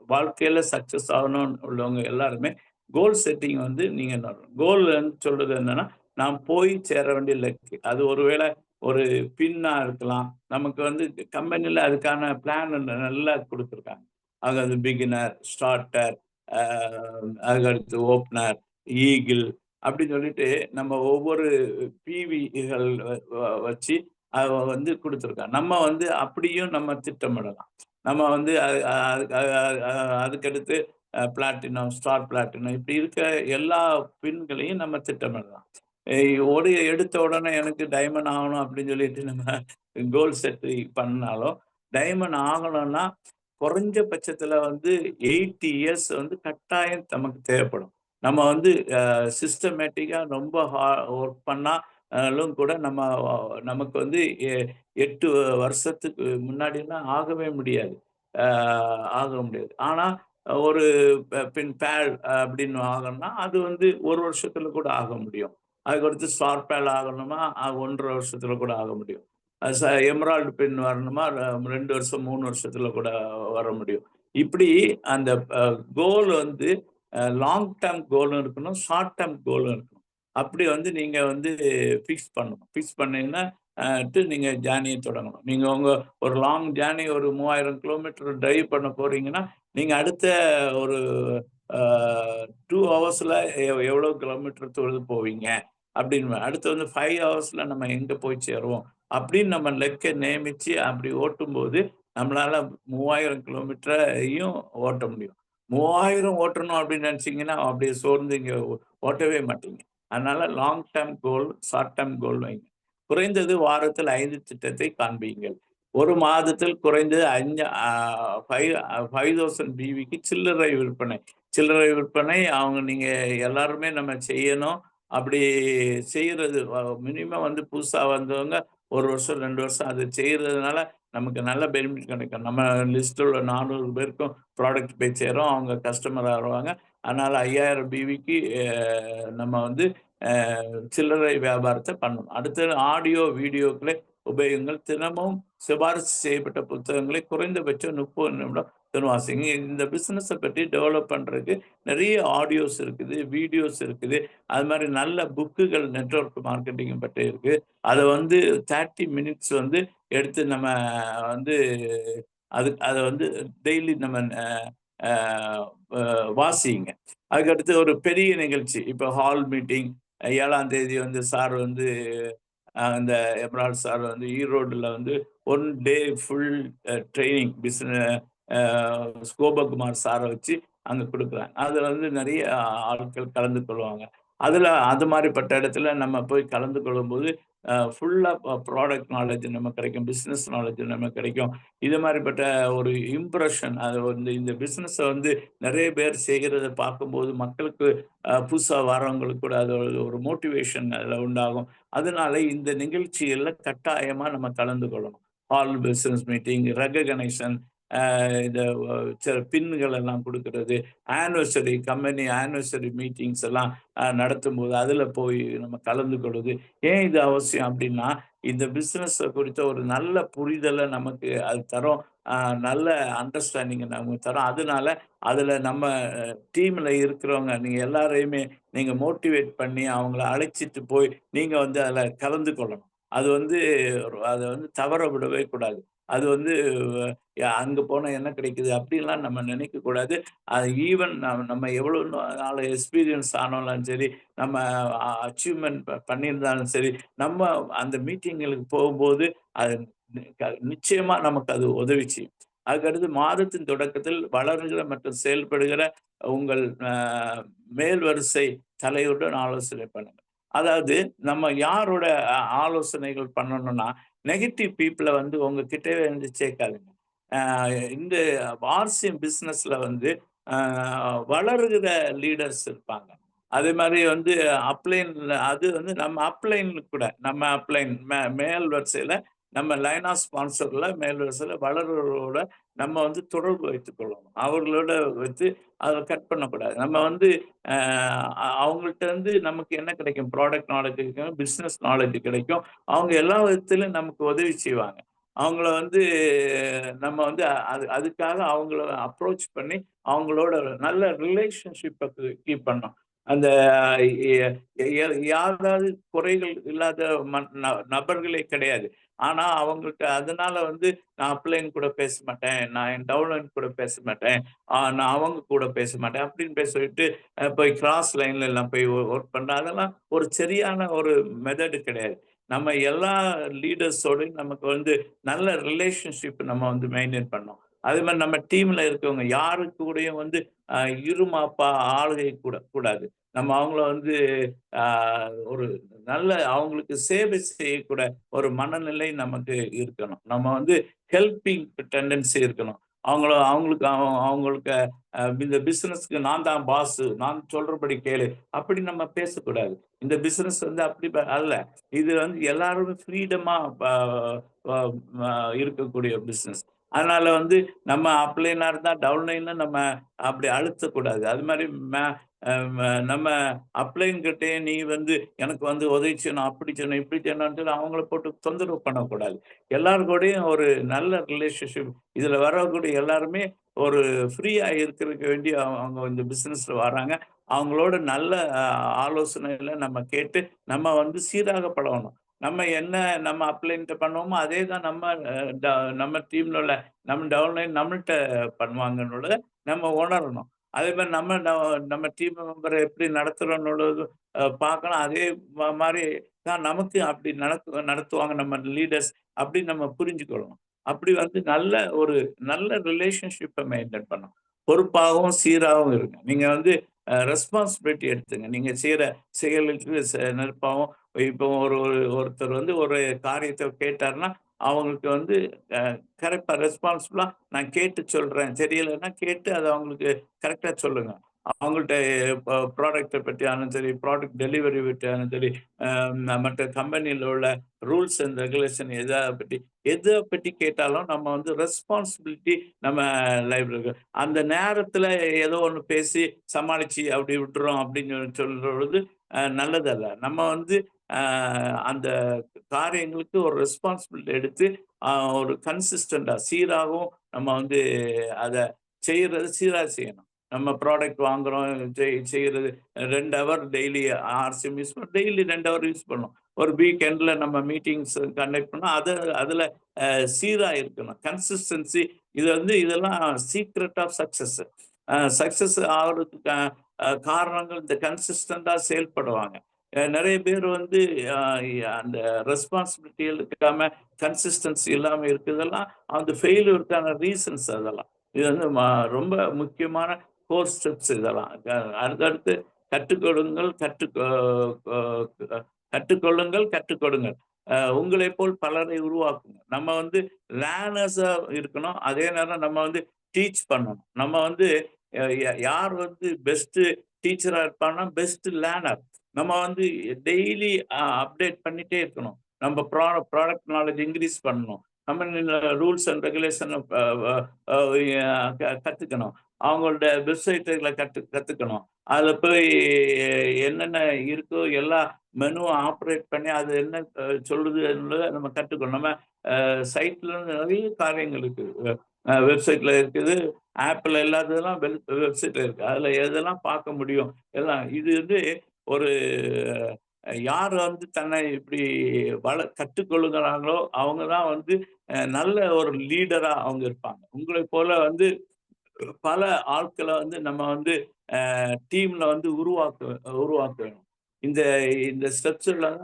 வாழ்க்கையில சக்சஸ் ஆகணும்னு உள்ளவங்க எல்லாருமே கோல் செட்டிங் வந்து நீங்க கோல் சொல்றது என்னன்னா, நான் போய் சேர வேண்டிய இலக்கு. அது ஒருவேளை ஒரு பின்னா இருக்கலாம். நமக்கு வந்து கம்பெனில அதுக்கான பிளான் நல்லா குடுத்துருக்காங்க. அதாவது பிகினர், ஸ்டார்ட்டர், அ அதுக்கடுத்து ஓப்பனர், ஈகிள் அப்படின்னு சொல்லிட்டு நம்ம ஒவ்வொரு பிவிகள் வச்சு அத வந்து குடுத்துருக்காங்க. நம்ம வந்து அப்படியும் நம்ம திட்டமிடலாம். நம்ம வந்து அதுக்கடுத்து பிளாட்டினம், ஸ்டார் பிளாட்டினம் இப்படி இருக்க எல்லா பின்களையும் நம்ம திட்டமிடலாம். எ ஒரு எடுத்த உடனே எனக்கு டைமண்ட் ஆகணும் அப்படின்னு சொல்லிட்டு நம்ம கோல் செட் பண்ணாலும், டைமண்ட் ஆகணும்னா குறைஞ்சபட்சத்துல வந்து 80 இயர்ஸ் வந்து கட்டாயம் நமக்கு தேவைப்படும். நம்ம வந்து சிஸ்டமேட்டிக்கா ரொம்ப ஒர்க் பண்ணாலும் கூட நமக்கு வந்து 8 வருஷத்துக்கு முன்னாடிலாம் ஆகவே முடியாது. அ ஆக முடியாது. ஆனா ஒரு பேல் அப்படின்னு ஆகணும்னா, அது வந்து 1 வருஷத்துல கூட ஆக முடியும். அதுக்கடுத்து ஸ்டார் பேல் ஆகணுமா, 1 1/2 வருஷத்துல கூட ஆக முடியும். எமரால்டு பின் வரணுமா, 2 வருஷம், 3 வருஷத்துல கூட வர முடியும். இப்படி அந்த கோல் வந்து லாங் டெர்ம் கோலும் இருக்கணும், ஷார்ட் டெர்ம் கோலும் இருக்கணும். அப்படி வந்து நீங்க வந்து ஃபிக்ஸ் பண்ணணும். ஃபிக்ஸ் பண்ணீங்கன்னா, நீங்க ஜர்னிய தொடங்கணும். நீங்க உங்க ஒரு லாங் ஜர்னி ஒரு 3000 கிலோமீட்டர் டிரைவ் பண்ண போறீங்கன்னா, நீங்க அடுத்த ஒரு அ 2 ஹவர்ஸ்ல எவ்வளோ கிலோமீட்டர் தொழுது போவீங்க? அப்படின்னு. அடுத்து வந்து 5 ஹவர்ஸ்ல நம்ம எங்க போய் சேருவோம்? அப்படின்னு நம்ம இலக்க நியமிச்சு அப்படி ஓட்டும்போது, நம்மளால 3000 கிலோமீட்டரையும் ஓட்ட முடியும். 3000 ஓட்டணும் அப்படின்னு நினைச்சீங்கன்னா, அப்படியே சோர்ந்து இங்க ஓட்டவே மாட்டீங்க. அதனால லாங் டெர்ம் கோல், ஷார்ட் டெர்ம் கோல் வைங்க. குறைந்தது வாரத்தில் 5 திட்டத்தை காண்பியுங்கள். 1 மாதத்தில் குறைந்தது 5000 பிவிக்கு சில்லறை விற்பனை. சில்லறை விற்பனை அவங்க நீங்க எல்லாருமே நம்ம செய்யணும். அப்படி செய்யறது மினிமம் வந்து புதுசா வந்தவங்க 1 வருஷம், 2 வருஷம் அது செய்றதுனால நமக்கு நல்ல பெனிஃபிட் கிடைக்கும். நம்ம லிஸ்ட்ல உள்ள 400 பேருக்கும் ப்ராடக்ட் போய் சேரும். அவங்க கஸ்டமரா வருவாங்க. அதனால 5000 பிவிக்கு நம்ம வந்து அ சில்லறை வியாபாரத்த பண்ணணும். அடுத்தது ஆடியோ, வீடியோக்களை உபயோகிங்கள். தினமும் சிபாரிசு செய்யப்பட்ட புத்தகங்களை குறைந்தபட்சம் 30 நிமிடம் வாசிங்க. இந்த பிசினஸ பத்தி டெவலப் பண்றதுக்கு நெறைய ஆடியோஸ் இருக்குது, வீடியோஸ் இருக்குது. அது மாரி நல்ல புக்குகள் நெட்வொர்க் மார்க்கெட்டிங் பத்தி இருக்கு. அத வந்து 30 மினிட்ஸ் வந்து எடுத்து நம்ம வந்து அத வந்து டெய்லி நம்ம அ அ அ வாசியுங்க. அதுக்கடுத்து ஒரு பெரிய நிகழ்ச்சி. இப்ப ஹால் மீட்டிங் 7ஆம் தேதி வந்து சார் வந்து இந்த எம்ரால்ட் சார் வந்து ஈரோடுல வந்து 1 டே ஃபுல் ட்ரெய்னிங் அ கோபகுமார் சார வச்சு அங்க குடுக்குறாங்க. அதுல வந்து நெறைய ஆட்கள் கலந்து கொள்வாங்க. அதுல அது மாரிப்பட்ட இடத்துல நம்ம போய் கலந்து கொள்ளும்போது, ஃபுல்லா ப்ராடக்ட் நாலேட்ஜ் நமக்கு கிடைக்கும். பிசினஸ் நாலேட்ஜ் நமக்கு கிடைக்கும். இது மாரிப்பட்ட ஒரு இம்ப்ரஷன் அது வந்து இந்த பிசினஸ வந்து நெறைய பேர் செய்கிறத பார்க்கும்போது, மக்களுக்கு புதுசா வரவங்களுக்கு கூட அது ஒரு மோட்டிவேஷன் அதுல உண்டாகும். அதனால இந்த நிகழ்ச்சிகள்ல கட்டாயமா நம்ம கலந்து கொள்ளணும். ஹால் பிசினஸ் மீட்டிங், ரெககனைசேஷன், இந்த சில பின்கள் எல்லாம் குடுக்குறது, ஆனிவர்சரி கம்பெனி ஆனிவர்சரி மீட்டிங்ஸ் எல்லாம் நடத்தும்போது, அதுல போய் நம்ம கலந்து கொள்வது. ஏன் இது அவசியம் அப்டின்னா, இந்த பிசினஸ குறித்த ஒரு நல்ல புரிதல நமக்கு அது தரும். அ நல்ல அண்டர்ஸ்டாண்டிங்க நமக்கு தரும். அதனால அதுல நம்ம டீம்ல இருக்கிறவங்க நீங்க எல்லாரையுமே நீங்க மோட்டிவேட் பண்ணி அவங்கள அழைச்சிட்டு போய் நீங்க வந்து அதுல கலந்து கொள்ளணும். அது வந்து அத வந்து தவற விடவே கூடாது. அது வந்து அங்க போனா என்ன கிடைக்குது? அப்படின்லாம் நம்ம நினைக்கக் கூடாது. அது ஈவன் நம்ம எவ்வளவு நாள் எக்ஸ்பீரியன்ஸ் ஆனாலும் சரி, நம்ம அச்சீவ்மென்ட் பண்ணியிருந்தாலும் சரி, நம்ம அந்த மீட்டிங்களுக்கு போகும்போது அது நிச்சயமா நமக்கு அது உதவி செய்யும். அதுக்கடுத்து மாதத்தின் தொடக்கத்தில் வளருகிற மற்றும் செயல்படுகிற உங்கள் மேல் வரிசை தலைவருடன் ஆலோசனை பண்ணுங்க. அதாவது நம்ம யாரோட ஆலோசனைகள் பண்ணணும்னா, நெகட்டிவ் பீப்பிள வந்து உங்க கிட்டவே வந்து சேர்க்காதீங்க. அ இந்த ஆர்சிஎம் பிசினஸ்ல வந்து அ வளருகிற லீடர்ஸ் இருப்பாங்க. அதே மாரி வந்து அப்ளைன்ல அது வந்து நம்ம அப்ளைன்ல கூட நம்ம அப்ளைன் மேல் வரிசையில நம்ம லைன் ஆஃப் ஸ்பான்சர்ல மேல் வரிசையில வளர்றவர்களோட நம்ம வந்து தொடர்பு வைத்துக் கொள்ளணும். அவர்களோட வைத்து அத கட் பண்ணக்கூடாது. நம்ம வந்து அ அவங்கள்ட்ட இருந்து நமக்கு என்ன கிடைக்கும்? ப்ராடக்ட் நாலேட்ஜ் கிடைக்கும், பிசினஸ் நாலேட்ஜ் கிடைக்கும். அவங்க எல்லா விதத்திலும் நமக்கு உதவி செய்வாங்க. அவங்கள வந்து நம்ம வந்து அதுக்காக அவங்கள அப்ரோச் பண்ணி, அவங்களோட நல்ல ரிலேஷன்ஷிப்ப கீப் பண்ணணும். அந்த எ எ யாராவது குறைகள் இல்லாத நபர்களே கிடையாது. ஆனா அவங்களுக்கு அதனால வந்து நான் அப்ளைன் கூட பேச மாட்டேன். நான் என் டவுன்லைன் கூட பேச மாட்டேன். நான் அவங்க கூட பேச மாட்டேன். அப்படின்னு சொல்லிட்டு போய் கிராஸ் லைன்ல எல்லாம் போய் ஒர்க் பண்றேன். அதெல்லாம் ஒரு சரியான ஒரு மெத்தட் கிடையாது. நம்ம எல்லா லீடர்ஸோடையும் நமக்கு வந்து நல்ல ரிலேஷன்ஷிப் நம்ம வந்து மெயின்டெயின் பண்ணணும். அதே மாரி நம்ம டீம்ல இருக்கவங்க யாரு கூடயும் வந்து இருமாப்பா ஆளுகை கூடாது. நம்ம அவங்கள வந்து அ ஒரு நல்ல அவங்களுக்கு சேவை செய்யக்கூட ஒரு மனநிலை நமக்கு இருக்கணும். நம்ம வந்து ஹெல்பிங் டெண்டன்சி இருக்கணும். அவங்களுக்கு அவங்களுக்கு இந்த பிசினஸ்க்கு நான் தான் பாஸ். நான் சொல்றபடி கேளு. அப்படி நம்ம பேசக்கூடாது. இந்த பிசினஸ் வந்து அப்படி அல்ல. இது வந்து எல்லாரும் ஃப்ரீடமா ப அ அ இருக்கக்கூடிய பிசினஸ். அதனால வந்து நம்ம அப்லைனா இருந்தா டவுன்லைன்ல நம்ம அப்படி அழுத்தக்கூடாது. அது மாரி மே அ ம நம்ம அப்ளைன் கிட்டயே நீ வந்து எனக்கு வந்து உதவி செய்யணும், அப்படி செய்யணும், இப்படி செய்யணும்னு சொல்லி அவங்கள போட்டு தொந்தரவு பண்ணக்கூடாது. எல்லார் கூடயும் ஒரு நல்ல ரிலேஷன்ஷிப் இதுல வரக்கூடிய எல்லாருமே ஒரு ஃப்ரீயா இருக்கிறதுக்கு வேண்டி அவங்க இந்த பிசினஸ்ல வராங்க. அவங்களோட நல்ல ஆலோசனைகள நம்ம கேட்டு, நம்ம வந்து சீராக பழகணும். நம்ம என்ன நம்ம அப்ளைன்ட்ட பண்ணுவோமோ, அதே தான் நம்ம அ ட நம்ம டீம்ல உள்ள நம்ம டவுன்லைன் நம்மள்ட்ட பண்ணுவாங்கன்றத நம்ம உணரணும். அதே மாரி நம்ம டீம் மெம்பர எப்படி நடத்துறோம்னுள்ளது பார்க்கணும். அதே மாரி தான் நமக்கு அப்படி நடத்துவாங்க நம்ம லீடர்ஸ் அப்படின்னு நம்ம புரிஞ்சுக்கணும். அப்படி வந்து நல்ல ரிலேஷன்ஷிப்பை மெயின்டைன் பண்ணணும். பொறுப்பாகவும் சீராகவும் இருங்க. நீங்க வந்து ரெஸ்பான்சிபிலிட்டி எடுத்துங்க. நீங்க செய்யற செயலுக்கு நெருப்பாவும் இப்போ ஒருத்தர் வந்து ஒரு காரியத்தை கேட்டாருன்னா, அவங்களுக்கு வந்து கரெக்டா ரெஸ்பான்சிபிளா நான் கேட்டு சொல்றேன். தெரியலைன்னா கேட்டு அதை அவங்களுக்கு கரெக்டா சொல்லுங்க. அவங்கள்ட்ட ப்ராடக்ட்டை பற்றியாலும் சரி, ப்ராடக்ட் டெலிவரி பற்றியாலும் சரி, மற்ற கம்பெனியில் உள்ள ரூல்ஸ் அண்ட் ரெகுலேஷன் எதை பற்றி கேட்டாலும் நம்ம வந்து ரெஸ்பான்சிபிலிட்டி நம்ம லைஃப்ல இருக்கு. அந்த நேரத்துல ஏதோ ஒன்று பேசி சமாளிச்சு அப்படி விட்டுறோம் அப்படின்னு சொல்றது நல்லதல்ல. நம்ம வந்து அந்த காரியங்களுக்கு ஒரு ரெஸ்பான்சிபிலிட்டி எடுத்து ஒரு கன்சிஸ்டண்டா சீராகவும் நம்ம வந்து அதை சீராக செய்யணும். நம்ம ப்ராடக்ட் வாங்குறோம் செய்யறது 2 ஹவர் டெய்லி ஆர்சிஎம் யூஸ் பண்ணோம், டெய்லி 2 ஹவர் யூஸ் பண்ணணும். ஒரு வீக்கெண்ட்ல நம்ம மீட்டிங்ஸ் கண்டக்ட் பண்ணோம், அதுல சீரா இருக்கணும். கன்சிஸ்டன்சி இதெல்லாம் சீக்ரெட் ஆஃப் சக்சஸ். சக்சஸ் ஆகிறதுக்கு காரணங்கள் இந்த கன்சிஸ்டண்டா செயல்படுவாங்க. நிறைய பேர் வந்து அந்த ரெஸ்பான்சிபிலிட்டி எடுக்காம கன்சிஸ்டன்சி இல்லாம இருக்குதெல்லாம் அந்த ஃபெயிலியருக்கான ரீசன்ஸ். அதெல்லாம் இது வந்து ரொம்ப முக்கியமான கோர் ஸ்டெப்ஸ். இதெல்லாம் அடுத்தடுத்து கற்றுக்கொடுங்கள் கற்றுக்கொள்ளுங்கள் கற்றுக்கொடுங்கள். உங்களை போல் பலரை உருவாக்குங்க. நம்ம வந்து லேர்னர்ஸா இருக்கணும். அதே நேரம் நம்ம வந்து டீச் பண்ணணும். நம்ம வந்து யார் வந்து பெஸ்ட் டீச்சரா இருப்பான்னா பெஸ்ட் லேர்னர். நம்ம வந்து டெய்லி அப்டேட் பண்ணிட்டே இருக்கணும். நம்ம ப்ராடக்ட் நாலேஜ் இன்க்ரீஸ் பண்ணணும். நம்ம ரூல்ஸ் அண்ட் ரெகுலேஷன் கத்துக்கணும். அவங்களோட வெப்சைட்டுகளை கத்துக்கணும். அதுல போய் என்னென்ன இருக்கோ எல்லா மெனுவை ஆப்ரேட் பண்ணி அது என்ன சொல்லுது நம்ம கத்துக்கணும். நம்ம சைட்ல நிறைய காரியங்கள் இருக்கு. வெப்சைட்ல இருக்குது, ஆப்பிள் எல்லாத்தெல்லாம் வெப்சைட்ல இருக்கு. அதுல எதெல்லாம் பார்க்க முடியும் எல்லாம். இது வந்து ஒரு யார் வந்து தன்னை இப்படி கற்றுக்கொள்ளுகிறாங்களோ அவங்க தான் வந்து நல்ல ஒரு லீடரா அவங்க இருப்பாங்க. உங்களை போல வந்து பல ஆட்களை வந்து நம்ம வந்து டீம்ல வந்து உருவாக்க வேணும். இந்த இந்த ஸ்டெப்ஸ் எல்லாம்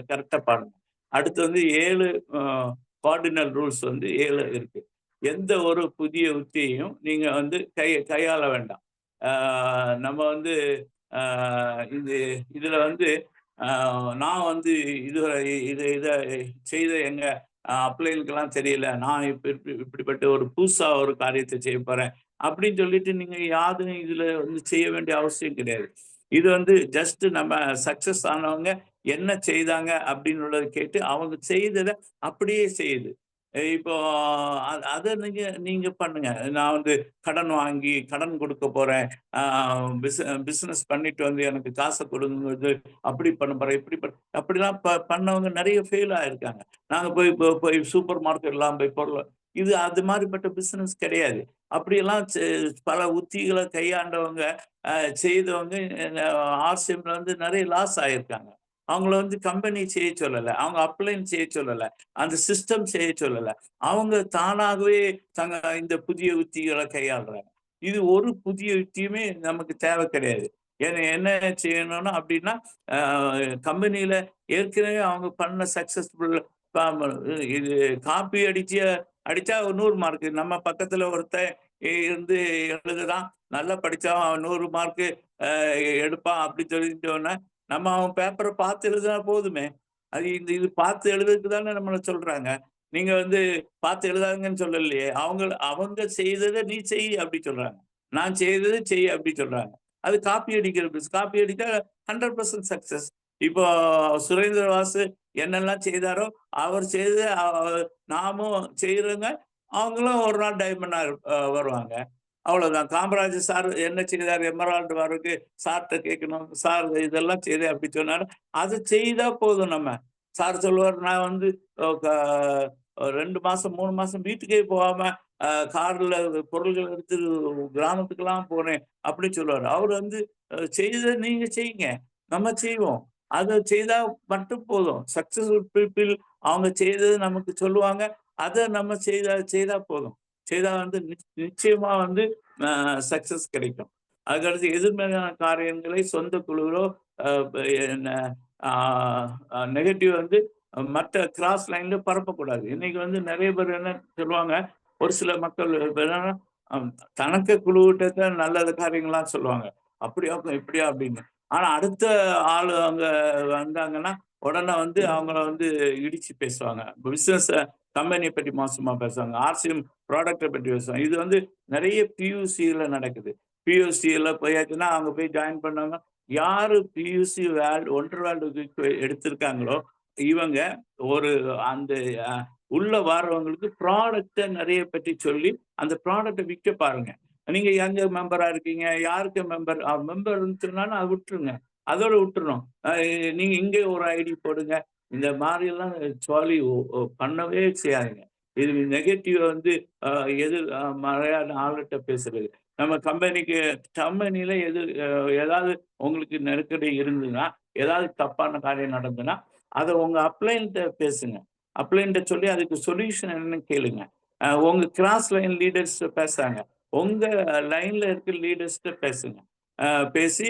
கரெக்டா பாருங்க. அடுத்து வந்து 7 கார்டினல் ரூல்ஸ் வந்து 7 இருக்கு. எந்த ஒரு புதிய உத்தியையும் நீங்க வந்து கையாள வேண்டாம். நம்ம வந்து இதுல வந்து நான் வந்து இதுவரை இதை செய்த எங்க அப்ளைனுக்கெல்லாம் தெரியல, நான் இப்படிப்பட்ட ஒரு புதுசா ஒரு காரியத்தை செய்ய போறேன் அப்படின்னு சொல்லிட்டு நீங்க யாரும் இதுல வந்து செய்ய வேண்டிய அவசியம் கிடையாது. இது வந்து ஜஸ்ட் நம்ம சக்சஸ் ஆனவங்க என்ன செய்தாங்க அப்படின்னு கேட்டு அவங்க செய்ததை அப்படியே செய்யுது. இப்போ அதை நீங்க பண்ணுங்க. நான் வந்து கடன் வாங்கி கடன் கொடுக்க போறேன், பிசினஸ் பண்ணிட்டு வந்து எனக்கு காசை கொடுங்க, அப்படி பண்ண போறேன், அப்படிலாம் பண்ணவங்க நிறைய ஃபெயில் ஆயிருக்காங்க. நாங்க போய் சூப்பர் மார்க்கெட் எல்லாம் போய் பொருள் இது அது மாதிரிப்பட்ட பிசினஸ் கிடையாது. அப்படியெல்லாம் பல உத்திகளை கையாண்டவங்க செய்தவங்க ஆர்சிஎம்ல வந்து நிறைய லாஸ் ஆயிருக்காங்க. அவங்கள வந்து கம்பெனி செய்ய சொல்லலை, அவங்க அப்ளைன் செய்ய சொல்லலை, அந்த சிஸ்டம் செய்ய சொல்லலை. அவங்க தானாகவே இந்த புதிய உத்திகளை கையாளுறாங்க. இது ஒரு புதிய யுக்தியுமே நமக்கு தேவை கிடையாது. என்ன செய்யணும்னா அப்படின்னா கம்பெனியில ஏற்கனவே அவங்க பண்ண சக்சஸ்ஃபுல் இது காப்பி அடிச்சா 100 மார்க். நம்ம பக்கத்துல ஒருத்தன் இருந்து எழுதுறான், நல்லா படிச்சா 100 மார்க் எடுப்பான் அப்படின்னு சொல்லிட்டோன்னா நம்ம அவன் பேப்பரை பார்த்து எழுதுனா போதுமே. அது இது பார்த்து எழுதுறதுக்கு தானே நம்மளை சொல்றாங்க. நீங்க வந்து பார்த்து எழுதாங்கன்னு சொல்லலையே. அவங்க செய்ததை நீ செய் அப்படி சொல்றாங்க, நான் செய்ததை செய் அப்படி சொல்றாங்க. அது காப்பி அடிக்கிற காப்பி அடித்தா 100% சக்சஸ். இப்போ சுரேந்திர வாசு என்னெல்லாம் செய்தாரோ அவர் செய்த நாமும் செய்யறவங்க அவங்களும் ஒரு நாள் டைமண்டா வருவாங்க. அவ்வளவுதான். காமராஜ் சார் என்ன செய்தார், எமரால்டு வர்றதுக்கு சார்கிட்ட கேட்கணும், சார் இதெல்லாம் செய்தேன் அப்படி சொன்னாரு. அது செய்தா போதும். நம்ம சார் சொல்லுவார், நான் வந்து 2 மாசம் 3 மாசம் வீட்டுக்கே போகாம கார்ல பொருள்கள் எடுத்து கிராமத்துக்கெல்லாம் போனேன் அப்படின்னு சொல்லுவார். அவர் வந்து செய்த நீங்க செய்யுங்க, நம்ம செய்வோம். அதை செய்தா மட்டும் போதும். சக்சஸ்ஃபுல் பீப்புள் அவங்க செய்தது நமக்கு சொல்லுவாங்க, அதை நம்ம செய்தா போதும். செய்தா வந்து நிச்சயமா வந்து சக்சஸ் கிடைக்கும். அதுக்கடுத்து எதிர்மறையான காரியங்களை சொந்த குழுவிலோ நெகட்டிவ் வந்து மற்ற கிராஸ் லைன்ல பரப்பக்கூடாது. இன்னைக்கு வந்து நிறைய பேர் என்ன சொல்லுவாங்க, ஒரு சில மக்கள் என்னன்னா தனக்கு குழுவிட்ட நல்ல காரியங்கள்லாம் சொல்லுவாங்க. அப்படியா இப்படியா அப்படின்னு. ஆனா அடுத்த ஆளு அங்க வந்தாங்கன்னா உடனே வந்து அவங்கள வந்து இடிச்சு பேசுவாங்க. பிசினஸ் கம்பெனியை பற்றி மோசமா பேசுவாங்க. ஆர்சிஎம் ப்ராடக்ட்டை பற்றி பேசுவாங்க. இது வந்து நிறைய பியூசில நடக்குது. பியூசில போயாச்சுன்னா அவங்க போய் ஜாயின் பண்ணாங்க. யாரு பியூசி ஒன்றரை வேல்டு எடுத்திருக்காங்களோ இவங்க ஒரு அந்த உள்ள வர்றவங்களுக்கு ப்ராடக்ட்டை நிறைய பற்றி சொல்லி அந்த ப்ராடக்ட்டை விற்க பாருங்க. நீங்க எங்க மெம்பரா இருக்கீங்க, யாருக்கு மெம்பர் மெம்பர்ன்னு சொன்னாலும் அதை விட்டுருங்க. அதோட விட்டுறணும். நீங்க இங்கே ஒரு ஐடி போடுங்க. இந்த மாதிரி எல்லாம் சொல்லி பண்ணவே செய்யாதுங்க. இது நெகட்டிவ் வந்து எதிர் மறையான ஆளுகிட்ட பேசுறது. நம்ம கம்பெனியில ஏதாவது உங்களுக்கு நெருக்கடி இருந்ததுன்னா, ஏதாவது தப்பான காரியம் நடந்ததுன்னா, அதை உங்க அப்ளைன்ட்ட பேசுங்க. அப்ளைன்ட்ட சொல்லி அதுக்கு சொல்யூஷன் என்னன்னு கேளுங்க. உங்க கிராஸ் லைன் லீடர்ஸ் பேசுறாங்க. உங்க லைன்ல இருக்க லீடர்ஸ்ட்ட பேசுங்க. பேசி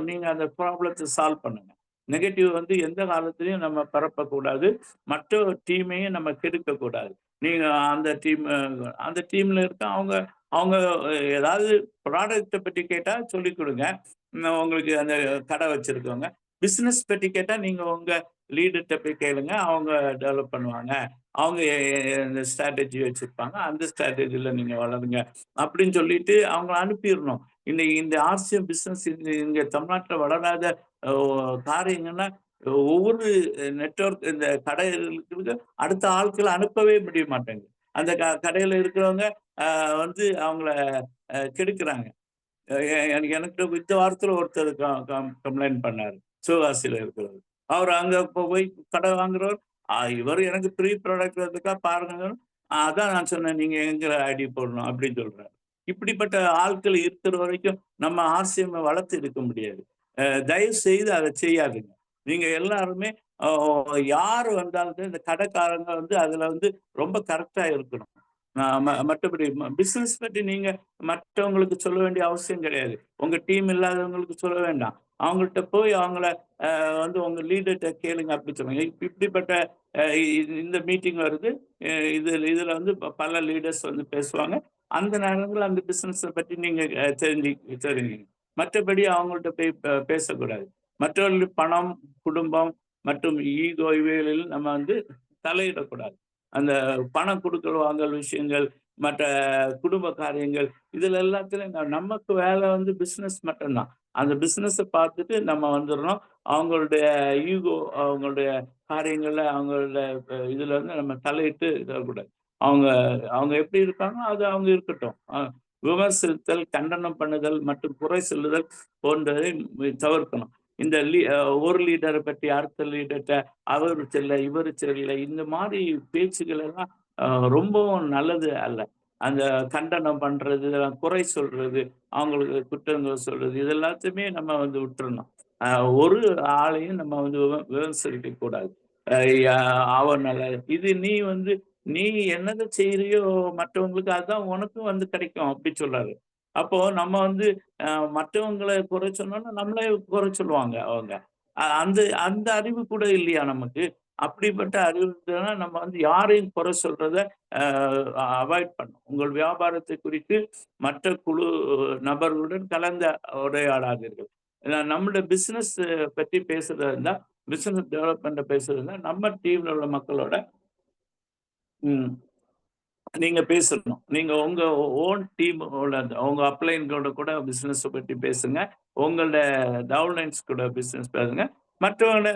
நீங்க அந்த ப்ராப்ளத்தை சால்வ் பண்ணுங்க. நெகட்டிவ் வந்து எந்த காலத்திலையும் நம்ம பரப்பக்கூடாது. மற்ற டீமையும் நம்ம கெடுக்கக்கூடாது. நீங்க அந்த டீம்ல இருக்க அவங்க அவங்க ஏதாவது ப்ராடக்ட்டை பற்றி கேட்டா சொல்லிக் கொடுங்க. உங்களுக்கு அந்த கடை வச்சிருக்கவங்க. பிசினஸ் பற்றி கேட்டா நீங்க உங்க லீடர்கிட்ட போய் கேளுங்க. அவங்க டெவலப் பண்ணுவாங்க. அவங்க இந்த ஸ்ட்ராட்டஜி வச்சிருப்பாங்க. அந்த ஸ்ட்ராட்டஜில நீங்க வளருங்க அப்படின்னு சொல்லிட்டு அவங்கள அனுப்பிடணும். இந்த ஆர்சிஎம் பிசினஸ் இங்க தமிழ்நாட்டில் வளராத காரியங்கன்னா ஒவ்வொரு நெட்வொர்க் இந்த கடைகளுக்கு அடுத்த ஆட்களை அனுப்பவே முடிய மாட்டேங்குது. அந்த கடையில இருக்கிறவங்க வந்து அவங்கள கெடுக்கிறாங்க. எனக்கு இந்த வாரத்துல ஒருத்தர் கம்ப்ளைண்ட் பண்ணாரு. சிவகாசியில இருக்கிறவர். அவர் அங்க போய் கடை வாங்குறவர் இவர் எனக்கு ப்ரீ ப்ராடக்ட் இருக்கா பாருங்க. அதான் நான் சொன்னேன், நீங்க எங்க ஐடி போடணும் அப்படின்னு சொல்றாரு. இப்படிப்பட்ட ஆட்கள் இருக்கிற வரைக்கும் நம்ம ஆர்சிஎம் வளர்த்து இருக்க முடியாது. தயவு செய்து அதை செய்யாதுங்க. நீங்க எல்லாருமே யாரு வந்தாலும் இந்த கடைக்காரங்க வந்து அதுல வந்து ரொம்ப கரெக்டா இருக்கணும். மற்றபடி பிசினஸ் பற்றி நீங்க மற்றவங்களுக்கு சொல்ல வேண்டிய அவசியம் கிடையாது. உங்க டீம் இல்லாதவங்களுக்கு சொல்ல வேண்டாம். அவங்கள்ட்ட போய் அவங்கள வந்து உங்க லீடர்கிட்ட கேளுங்க அப்படி சொல்லுங்க. இப்படிப்பட்ட இந்த மீட்டிங் வருது. இதுல வந்து பல லீடர்ஸ் வந்து பேசுவாங்க. அந்த நேரங்களில் அந்த பிசினஸை பற்றி நீங்க தெரிஞ்சுங்க. மற்றபடி அவங்கள்ட்ட போய் பேசக்கூடாது. மற்றவர்களுக்கு பணம், குடும்பம் மற்றும் ஈகோ இவைகளில் நம்ம வந்து தலையிடக்கூடாது. அந்த பணம் கொடுக்கல் வாங்கல் விஷயங்கள், மற்ற குடும்ப காரியங்கள், இதுல எல்லாத்துலயும் நமக்கு வேலை வந்து பிசினஸ் மட்டும்தான். அந்த பிசினஸை பார்த்துட்டு நம்ம வந்துடணும். அவங்களுடைய ஈகோ, அவங்களுடைய காரியங்கள்ல, அவங்களுடைய இதுல வந்து நம்ம தலையிட்டு இதக்கூடாது. அவங்க அவங்க எப்படி இருக்காங்களோ அது அவங்க இருக்கட்டும். விமர்சித்தல், கண்டனம் பண்ணுதல் மற்றும் குறை சொல்லுதல் போன்றதை தவிர்க்கணும். இந்த ஒரு லீடரை பற்றி அடுத்த லீடர்கிட்ட அவர் சரியில்லை, இவர் சரியில்லை, இந்த மாதிரி பேச்சுக்கள் எல்லாம் ரொம்பவும் நல்லது அல்ல. அந்த கண்டனம் பண்றது, குறை சொல்றது, அவங்களுக்கு குற்றங்கள் சொல்றது, இது எல்லாத்தையுமே நம்ம வந்து விட்டுறணும். ஒரு ஆளையும் நம்ம வந்து விமர்சிக்க கூடாது. அவன் நல்ல இது நீ என்னதை செய்யறியோ மற்றவங்களுக்கு அதுதான் உனக்கும் வந்து கிடைக்கும் அப்படி சொல்றாரு. அப்போ நம்ம வந்து மற்றவங்களை குறை சொன்னோம்னா நம்மளே குறை சொல்லுவாங்க அவங்க. அந்த அந்த அறிவு கூட இல்லையா நமக்கு? அப்படிப்பட்ட அறிவு இருந்ததுன்னா நம்ம வந்து யாரையும் குறை சொல்றத அவாய்ட் பண்ணும். உங்கள் வியாபாரத்தை குறித்து மற்ற குழு நபர்களுடன் கலந்து உரையாடாதீர்கள். நம்மளோட பிசினஸ் பற்றி பேசுறதா இருந்தா, பிசினஸ் டெவலப்மெண்ட் பேசுறதா இருந்தா, நம்ம டீம்ல உள்ள மக்களோட நீங்க பேசணும். நீங்க உங்க ஓன் டீம் உங்க அப்ளைன்களோட கூட பிசினஸ் பற்றி பேசுங்க. உங்களோட டவுன்லைன்ஸ் கூட பிசினஸ் பேசுங்க. மற்றவங்க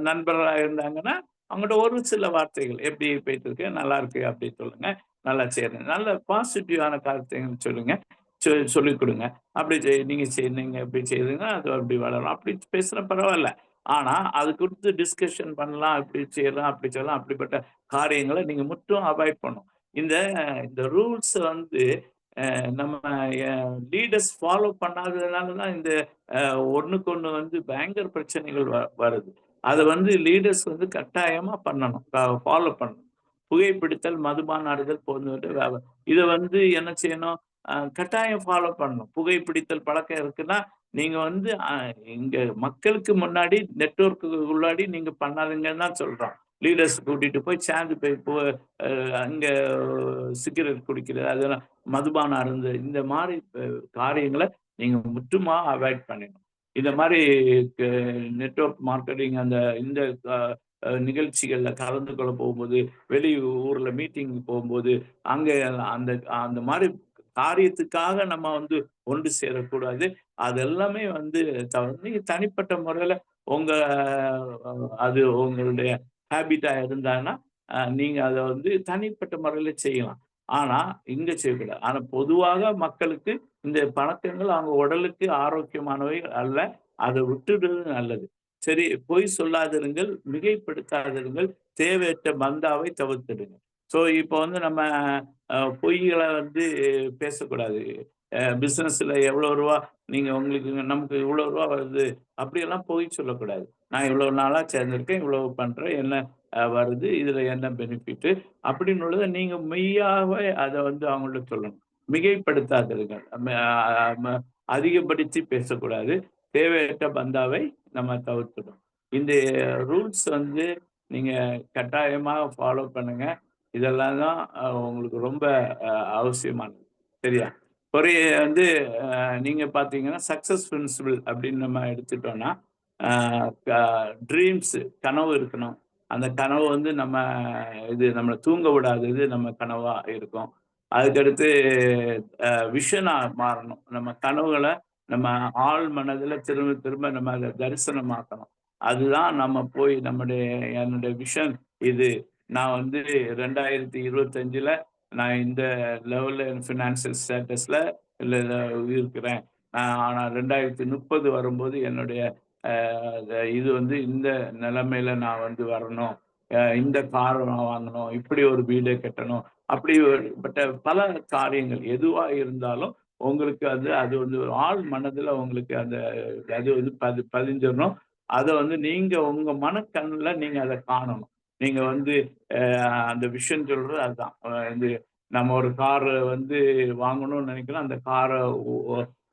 நண்பர்களா இருந்தாங்கன்னா அவங்கள்ட்ட ஒரு சில வார்த்தைகள் எப்படி போயிட்டு இருக்கு, நல்லா இருக்கு அப்படி சொல்லுங்க. நல்லா செய்யுங்க. நல்ல பாசிட்டிவான காரியத்தையும் சொல்லுங்க. சொல்லிக் கொடுங்க. அப்படி நீங்க செய்யுங்க, எப்படி செய்யுங்க, அது அப்படி வளரும். அப்படி பேசுனா பரவாயில்ல. ஆனா அது குறித்து டிஸ்கஷன் பண்ணலாம், இப்படி செய்யலாம், அப்படி செய்யலாம். அப்படிப்பட்ட காரியங்களை நீங்க மட்டும் அவாய்ட் பண்ணும். இந்த இந்த ரூல்ஸ் வந்து நம்ம லீடர்ஸ் ஃபாலோ பண்ணாததுனாலதான் இந்த ஒண்ணுக்கு ஒண்ணு வந்து பயங்கர பிரச்சனைகள் வருது. அதை வந்து லீடர்ஸ் வந்து கட்டாயமா பண்ணணும், ஃபாலோ பண்ணணும். புகைப்பிடித்தல், மதுபான அருந்தல் போன்ற இதை வந்து என்ன செய்யணும், கட்டாயம் ஃபாலோ பண்ணணும். புகைப்பிடித்தல் பழக்கம் இருக்குன்னா நீங்க வந்து இங்க மக்களுக்கு முன்னாடி நெட்வொர்க்கு உள்ளாடி நீங்க பண்ணாதீங்கன்னு தான் சொல்றோம். லீடர்ஸ் கூட்டிட்டு போய் சேர்ந்து போய் அங்க சிகரெட் குடிக்கிறது, அதெல்லாம் மதுபானம் அருந்து, இந்த மாதிரி காரியங்களை நீங்க முற்றுமா அவாய்ட் பண்ணிடணும். இந்த மாதிரி நெட்வொர்க் மார்க்கெட்டிங் அந்த இந்த நிகழ்ச்சிகள்ல கலந்து கொள்ள போகும்போது, வெளி ஊர்ல மீட்டிங் போகும்போது, அங்க அந்த அந்த மாதிரி காரியத்துக்காக நம்ம வந்து ஒன்று சேரக்கூடாது. அது எல்லாமே வந்து நீங்க தனிப்பட்ட முறையில உங்க அது உங்களுடைய ஹேபிட்டா இருந்தான்னா நீங்க அதை வந்து தனிப்பட்ட முறையில செய்யலாம். ஆனா இங்க செய்யக்கூடாது. ஆனா பொதுவாக மக்களுக்கு இந்த பழக்கங்கள் அவங்க உடலுக்கு ஆரோக்கியமானவை அல்ல. அதை விட்டுடுறது நல்லது. சரி, பொய் சொல்லாதிருங்கள், மிகைப்படுத்தாதிருங்கள், தேவையற்ற பந்தாவை தவிர்த்திடுங்க. ஸோ இப்போ வந்து நம்ம பொய்களை வந்து பேசக்கூடாது. பிசினஸ்ல எவ்வளவு ரூபா நீங்க உங்களுக்கு நமக்கு இவ்வளவு ரூபா வருது அப்படியெல்லாம் பொய் சொல்லக்கூடாது. நான் இவ்வளவு நாளா சேர்ந்திருக்கேன், இவ்வளவு பண்றேன், என்ன வருது, இதுல என்ன பெனிஃபிட் அப்படின்னு உள்ளதை நீங்க மெய்யாவே அதை வந்து அவங்கள்ட்ட சொல்லணும். மிகைப்படுத்தாதிருங்கள், அதிகப்படுத்தி பேசக்கூடாது, தேவையற்ற பந்தாவை நம்ம தவிர்த்துடும். இந்த ரூல்ஸ் வந்து நீங்க கட்டாயமா ஃபாலோ பண்ணுங்க. இதெல்லாம் தான் உங்களுக்கு ரொம்ப அவசியமானது. சரியா? ஒரு வந்து நீங்க பார்த்தீங்கன்னா சக்சஸ் பிரின்சிபிள் அப்படின்னு நம்ம எடுத்துட்டோம்னா, ட்ரீம்ஸ் கனவு இருக்கணும். அந்த கனவு வந்து நம்மளை தூங்க விடாதது நம்ம கனவா இருக்கும். அதுக்கடுத்து விஷனா மாறணும். நம்ம கனவுகளை நம்ம ஆழ் மனதுல திரும்ப திரும்ப நம்ம அதை தரிசனமாக்கணும். அதுதான் நம்ம போய் என்னுடைய விஷன் இது. நான் வந்து 2025ல நான் இந்த லெவல்ல ஃபினான்சியல் ஸ்டேட்டஸ்ல இருக்கிறேன். ஆனா 2030 வரும்போது என்னுடைய இது வந்து இந்த நிலைமையில நான் வந்து வரணும். இந்த கார் நான் வாங்கணும், இப்படி ஒரு வீடு கட்டணும், அப்படிப்பட்ட பல காரியங்கள் எதுவா இருந்தாலும் உங்களுக்கு அது வந்து ஒரு ஆழ் மனதுல உங்களுக்கு அது வந்து பதிஞ்சிடணும். அதை வந்து நீங்க உங்க மனக்கண்ணுல நீங்க அதை காணணும். நீங்க வந்து அந்த விஷயம் சொல்றது அதுதான். இது நம்ம ஒரு கார் வந்து வாங்கணும்னு நினைக்கிறோம். அந்த காரை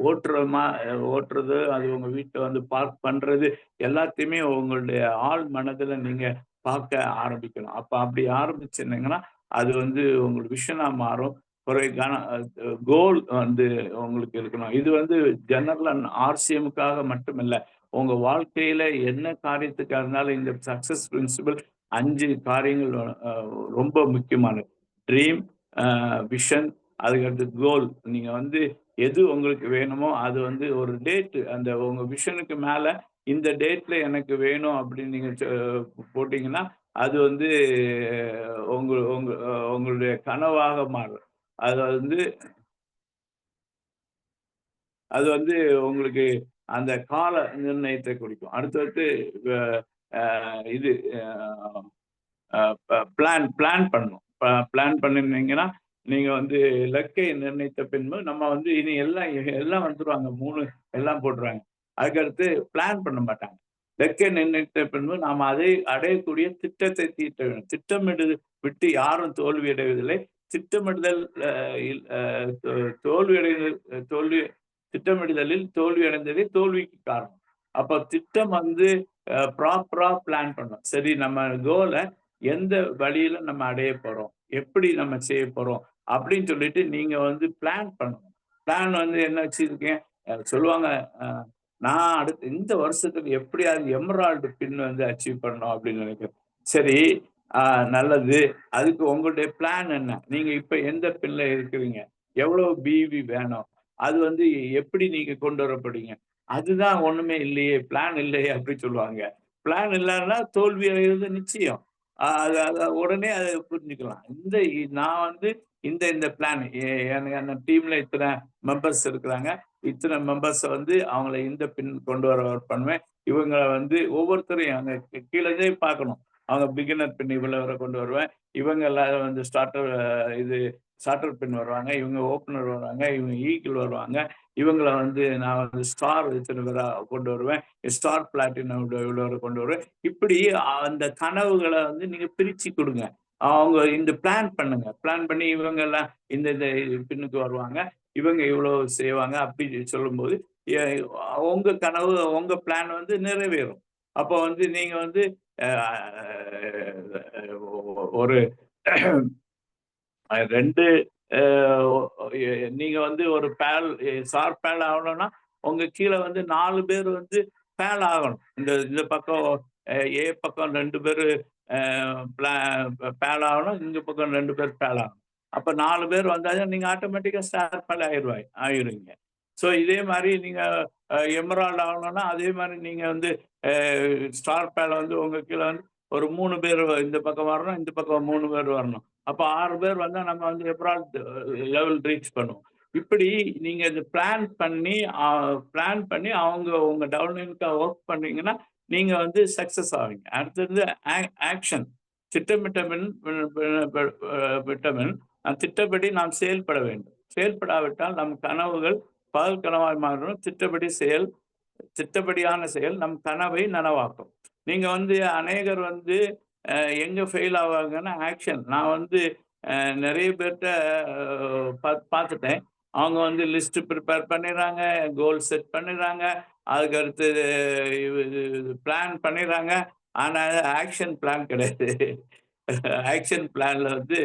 ஓட்டுறது, அது உங்க வீட்டுல வந்து பார்க் பண்றது எல்லாத்தையுமே உங்களுடைய ஆழ் மனதுல நீங்க பார்க்க ஆரம்பிக்கணும். அப்ப அப்படி ஆரம்பிச்சிருந்தீங்கன்னா அது வந்து உங்களுக்கு விஷனா மாறும். ஒரு கோல் வந்து உங்களுக்கு இருக்கணும். இது வந்து ஜெனரலா ஆர்சிஎம்முக்காக மட்டுமில்ல. உங்க வாழ்க்கையில என்ன காரியத்துக்காக இருந்தாலும் இந்த சக்சஸ் பிரின்சிபிள் 5 காரியங்கள் ரொம்ப முக்கியமானது. ட்ரீம், விஷன், அதுக்கடுத்து கோல். நீங்க வந்து எது உங்களுக்கு வேணுமோ அது வந்து ஒரு டேட், அந்த உங்க விஷனுக்கு மேல இந்த டேட்ல எனக்கு வேணும் அப்படின்னு நீங்க போட்டீங்கன்னா அது வந்து உங்களுடைய கனவாக மாறும். அது வந்து அது வந்து உங்களுக்கு அந்த கால நிர்ணயத்தை குறிக்கும். அடுத்தடுத்து இது பிளான் பண்ணணும். பிளான் பண்ணிருந்தீங்கன்னா நீங்க வந்து இலக்கை நிர்ணயித்த பின்பு நம்ம வந்து இனி எல்லாம் வந்துருவாங்க. 3 எல்லாம் போட்டுருவாங்க. அதுக்கடுத்து பிளான் பண்ண மாட்டாங்க. இலக்கை நிர்ணயித்த பின்பு நாம் அதை அடையக்கூடிய திட்டத்தை தீட்ட வேண்டும். திட்டமிடு விட்டு யாரும் தோல்வி அடைவதில்லை. திட்டமிடுதல் தோல்வி திட்டமிடுதலில் தோல்வி அடைந்ததே தோல்விக்கு காரணம். அப்ப திட்டம் வந்து ப்ராப்பரா பிளான் பண்ணணும். சரி, நம்ம கோலை எந்த வழியில நம்ம அடைய போறோம், எப்படி நம்ம செய்ய போறோம் அப்படின்னு சொல்லிட்டு நீங்க வந்து பிளான் பண்ணணும். பிளான் வந்து என்ன வச்சிருக்கேன் சொல்லுவாங்க, நான் அடுத்து இந்த வருஷத்துக்கு எப்படியாவது எமரால்டு பின் வந்து அச்சீவ் பண்ணணும் அப்படின்னு நினைக்கிறேன். சரி, நல்லது. அதுக்கு உங்களுடைய பிளான் என்ன? நீங்க இப்ப எந்த பின்ல இருக்கிறீங்க, எவ்வளவு பிவி வேணும், அது வந்து எப்படி நீங்க கொண்டு வரப்படுங்க, அதுதான் ஒண்ணுமே இல்லையே, பிளான் இல்லையே அப்படி சொல்லுவாங்க. பிளான் இல்லைன்னா தோல்வி அடைகிறது நிச்சயம். உடனே அதை புரிஞ்சுக்கலாம். நான் வந்து இந்த பிளான், என்ன டீம்ல இத்தனை மெம்பர்ஸ் இருக்கிறாங்க, இத்தனை மெம்பர்ஸ் வந்து அவங்கள இந்த பின் கொண்டு வர பண்ணுவேன். இவங்களை வந்து ஒவ்வொருத்தரையும் அங்க கீழே பார்க்கணும். அவங்க பிகினர் பின் இவ்வளவு கொண்டு வருவேன். இவங்க எல்லாரும் வந்து ஸ்டார்டர் பின் வருவாங்க, இவங்க ஓப்பனர் வருவாங்க, இவங்க ஈக்கிள் வருவாங்க, இவங்களை வந்து நான் வந்து ஸ்டார் இத்தனை பேரா கொண்டு வருவேன், ஸ்டார் பிளாட்டினம் இவ்வளவு கொண்டு வருவேன். இப்படி அந்த கனவுகளை வந்து நீங்க பிரிச்சு கொடுங்க. அவங்க இந்த பிளான் பண்ணுங்க. பிளான் பண்ணி இவங்க எல்லாம் இந்த பின்னுக்கு வருவாங்க, இவங்க இவ்வளவு செய்வாங்க அப்படி சொல்லும்போது உங்க கனவு, உங்க பிளான் வந்து நிறைவேறும். அப்போ வந்து நீங்க வந்து ஒரு 2 நீங்க வந்து ஒரு சார் பேல் ஆகணும்னா உங்க கீழே வந்து 4 பேர் வந்து பேல் ஆகணும். இந்த பக்கம் ஏ பக்கம் 2 பேர் பேல் ஆகணும், இந்த பக்கம் 2 பேர் பேல் ஆகணும். அப்ப 4 பேர் வந்தாலும் நீங்க ஆட்டோமேட்டிக்கா ஸ்டார் பேல் ஆயிருவீங்க. ஸோ இதே மாதிரி நீங்க எமரால்டு ஆகணும்னா அதே மாதிரி நீங்க வந்து ஸ்டார் பேல வந்து உங்க கீழே வந்து ஒரு 3 பேர் இந்த பக்கம் வரணும், இந்த பக்கம் 3 பேர் வரணும். அப்ப 6 பேர் வந்தா நம்ம வந்து எமரால்டு லெவல் ரீச் பண்ணுவோம். இப்படி நீங்க இது பிளான் பண்ணி அவங்க உங்க டெவலப்மெண்ட்க்கு ஒர்க் பண்ணீங்கன்னா நீங்க வந்து சக்சஸ் ஆவீங்க. அடுத்தது ஆக்ஷன். திட்டமிட்டபின் திட்டப்படி நாம் செயல்பட வேண்டும். செயல்படாவிட்டால் நம் கனவுகள் பகல் கனவாய் மாறும். திட்டப்படியான செயல் நம் கனவை நனவாக்கும். நீங்க வந்து அநேகர் வந்து எங்க ஃபெயில் ஆவாங்கன்னா ஆக்ஷன். நான் வந்து நிறைய பேர்கிட்ட பார்த்துட்டேன். அவங்க வந்து லிஸ்ட் ப்ரிப்பேர் பண்ணிடுறாங்க, கோல் செட் பண்ணிடுறாங்க, அதுக்கு அடுத்து பிளான் பண்ணிடுறாங்க. ஆனா ஆக்ஷன் பிளான் கிடையாது. ஆக்ஷன் பிளான்ல வந்து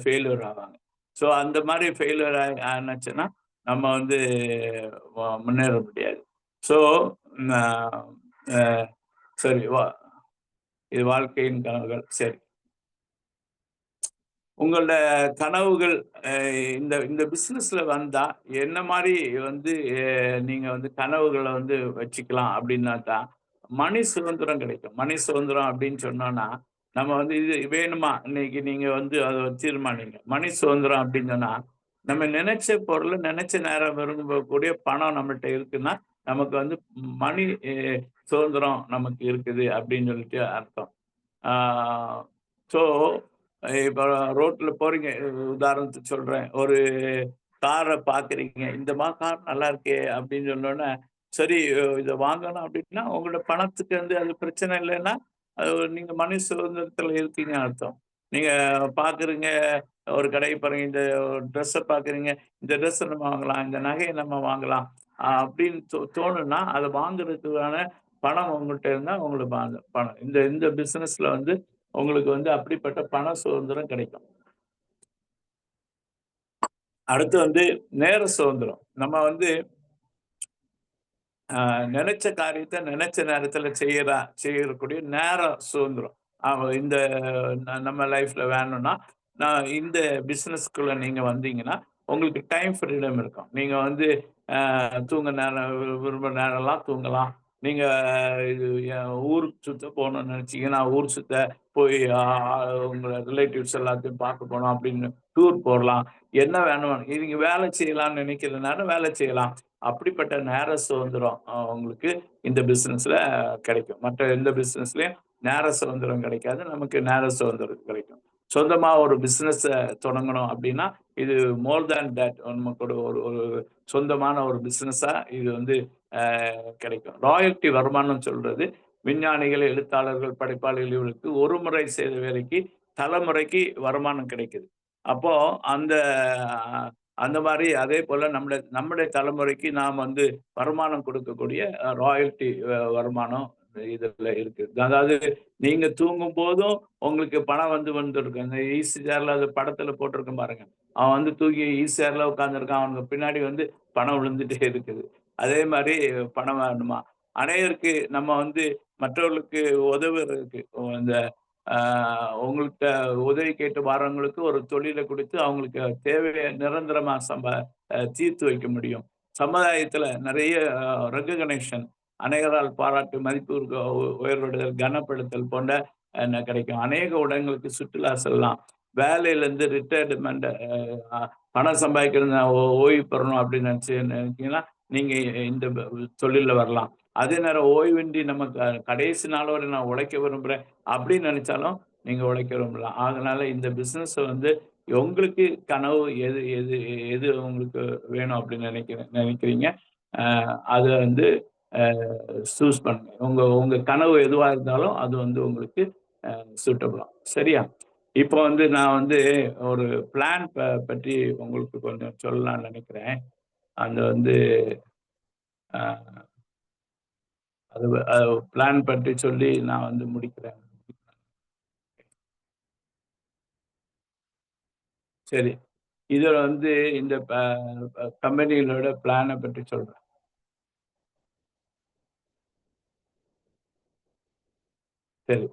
ஃபெயிலியர் ஆவாங்க. ஸோ அந்த மாதிரி ஃபெயிலியர் ஆச்சுன்னா நம்ம வந்து முன்னேற முடியாது. ஸோ சரி, இது வாழ்க்கையின் கனவுகள். சரி, உங்களோட கனவுகள் இந்த இந்த பிசினஸ்ல வந்தா என்ன மாதிரி வந்து நீங்க வந்து கனவுகளை வந்து வச்சுக்கலாம் அப்படின்னாக்கா மணி சுதந்திரம் கிடைக்கும். மணி சுதந்திரம் அப்படின்னு சொன்னோம்னா நம்ம வந்து இது வேணுமா இன்னைக்கு நீங்க வந்து அதை தீர்மானிங்க. மணி சுதந்திரம் அப்படின்னு சொன்னா நம்ம நினைச்ச பொருள் நினைச்ச நேரம் விரும்பக்கூடிய பணம் நம்மள்ட்ட இருக்குன்னா நமக்கு வந்து மணி சுதந்திரம் நமக்கு இருக்குது அப்படின்னு சொல்லிட்டு அர்த்தம். ஸோ இப்போ ரோட்ல போறீங்க, உதாரணத்துக்கு சொல்றேன், ஒரு காரை பாக்குறீங்க, இந்த கார் நல்லா இருக்கே அப்படின்னு சொன்னோன்னே சரி இதை வாங்கணும் அப்படின்னா உங்களோட பணத்துக்கு வந்து அது பிரச்சனை இல்லைன்னா அது நீங்க மணி சுதந்திரத்துல இருக்கீங்கன்னு அர்த்தம். நீங்க பாக்குறீங்க, ஒரு கடை பாருங்க, இந்த ட்ரெஸ்ஸை பாக்குறீங்க, இந்த ட்ரெஸ் நம்ம வாங்கலாம், இந்த நகையை நம்ம வாங்கலாம் அப்படின்னு தோணுன்னா அதை வாங்குறதுக்கான பணம் உங்கள்கிட்ட இருந்தா உங்களுக்கு பணம் இந்த இந்த பிசினஸ்ல வந்து உங்களுக்கு வந்து அப்படிப்பட்ட பண சுதந்திரம் கிடைக்கும். அடுத்து வந்து நேர சுதந்திரம். நம்ம வந்து நினைச்ச காரியத்தை நினைச்ச நேரத்துல செய்யக்கூடிய நேர சுதந்திரம் இந்த நம்ம லைஃப்ல வேணும்னா இந்த பிசினஸ்க்குள்ள நீங்க வந்தீங்கன்னா உங்களுக்கு டைம் ஃப்ரீடம் இருக்கும். நீங்க வந்து தூங்க நேரம் விரும்புற நேரம்லாம் தூங்கலாம். நீங்க இது ஊருக்கு சுத்த போகணும்னு நினைச்சீங்கன்னா ஊர் சுத்த போய் உங்களை ரிலேட்டிவ்ஸ் எல்லாத்தையும் பார்க்க போனோம் அப்படின்னு டூர் போடலாம். என்ன வேணும் நீங்க வேலை செய்யலாம்னு நினைக்கிற நேரம் வேலை செய்யலாம். அப்படிப்பட்ட நேர சுதந்திரம் உங்களுக்கு இந்த பிசினஸ்ல கிடைக்கும். மற்ற எந்த பிசினஸ்லயும் நேர சுதந்திரம் கிடைக்காது. நமக்கு நேர சுதந்திரம் கிடைக்கும். சொந்தமா ஒரு பிசினஸ் தொடங்கணும் அப்படின்னா இது மோர் தேன் தட் நமக்கு ஒரு ஒரு சொந்தமான ஒரு பிசினஸா இது வந்து கிடைக்கும். ராயல்டி வருமானம் சொல்றது விஞ்ஞானிகள், எழுத்தாளர்கள், படைப்பாளிகள் இவர்களுக்கு ஒரு முறை செய்த வேலைக்கு தலைமுறைக்கு வருமானம் கிடைக்குது. அப்போ அந்த மாதிரி அதே போல நம்முடைய தலைமுறைக்கு நாம் வந்து வருமானம் கொடுக்கக்கூடிய ராயல்டி வருமானம் இதுல இருக்கு. அதாவது நீங்க தூங்கும் போதும் உங்களுக்கு பணம் வந்துருக்கு. இந்த ஈஸி சேர்ல அது படத்துல போட்டிருக்கேன் பாருங்க. அவன் வந்து தூக்கி ஈஸி சேர்ல உட்காந்துருக்கான், அவனுக்கு பின்னாடி வந்து பணம் விழுந்துட்டே இருக்குது. அதே மாதிரி பணம் வேணுமா? அநேகருக்கு நம்ம வந்து மற்றவர்களுக்கு உதவுறதுக்கு இந்த உங்கள்கிட்ட உதவி கேட்டு வரவங்களுக்கு ஒரு தொழிலை கொடுத்து அவங்களுக்கு தேவையை நிரந்தரமா தீர்த்து வைக்க முடியும். சமுதாயத்துல நிறைய ரெகக்னேஷன், அநேகரால் பாராட்டு, மதிப்பு உயர்வுடுதல், கனப்படுத்தல் போன்ற கிடைக்கும். அநேக இடங்களுக்கு சுற்றுலா செல்லலாம். வேலையில இருந்து ரிட்டையர்மெண்ட் பணம் சம்பாதிக்கிறது ஓய்வு பெறணும் அப்படின்னு நினைச்சீங்கன்னா நீங்க இந்த தொழில வரலாம். அதே நேரம் ஓய்வின்றி நமக்கு கடைசி நாள் வரை நான் உழைக்க விரும்புறேன் அப்படின்னு நினைச்சாலும் நீங்க உழைக்க விரும்பலாம். அதனால இந்த பிசினஸ் வந்து உங்களுக்கு கனவு எது எது எது உங்களுக்கு வேணும் அப்படின்னு நினைக்கிறீங்க அதை வந்து சூஸ் பண்ணுங்க. உங்க கனவு எதுவா இருந்தாலும் அது வந்து உங்களுக்கு சூட்டபிளா. சரியா? இப்போ வந்து நான் வந்து ஒரு பிளான் பற்றி உங்களுக்கு கொஞ்சம் சொல்லலாம்னு நினைக்கிறேன். அந்த வந்து அது பிளான் பற்றி சொல்லி நான் வந்து முடிக்கிறேன். சரி, இதுல வந்து இந்த கம்பெனிகளோட பிளானை பற்றி சொல்றேன். சரி,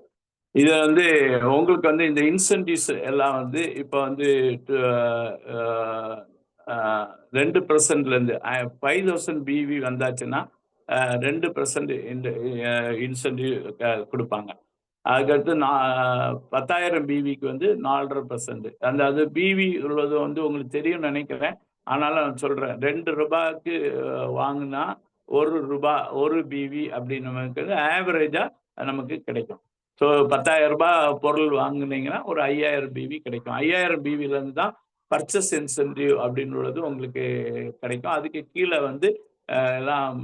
இது வந்து உங்களுக்கு வந்து இந்த இன்சென்டிவ்ஸ் எல்லாம் வந்து இப்போ வந்து 2% இருந்து 5000 பிவி வந்தாச்சுன்னா 2% இந்த இன்சென்டிவ் கொடுப்பாங்க. அதுக்கடுத்து 10,000 பிவிக்கு வந்து 4.5%. அது பிவி உள்ளது வந்து உங்களுக்கு தெரியும்னு நினைக்கிறேன். ஆனாலும் நான் சொல்றேன். ₹2க்கு வாங்குனா ரூ. 1 பிவி அப்படின்னு நமக்கு ஆவரேஜா நமக்கு கிடைக்கும். ஸோ ₹10,000 பொருள் வாங்குனீங்கன்னா ஒரு 5000 பிவி கிடைக்கும். 5000 பிவில இருந்து தான் பர்ச்சேஸ் இன்சென்டிவ் அப்படின்னு உள்ளது உங்களுக்கு கிடைக்கும். அதுக்கு கீழே வந்து எல்லாம்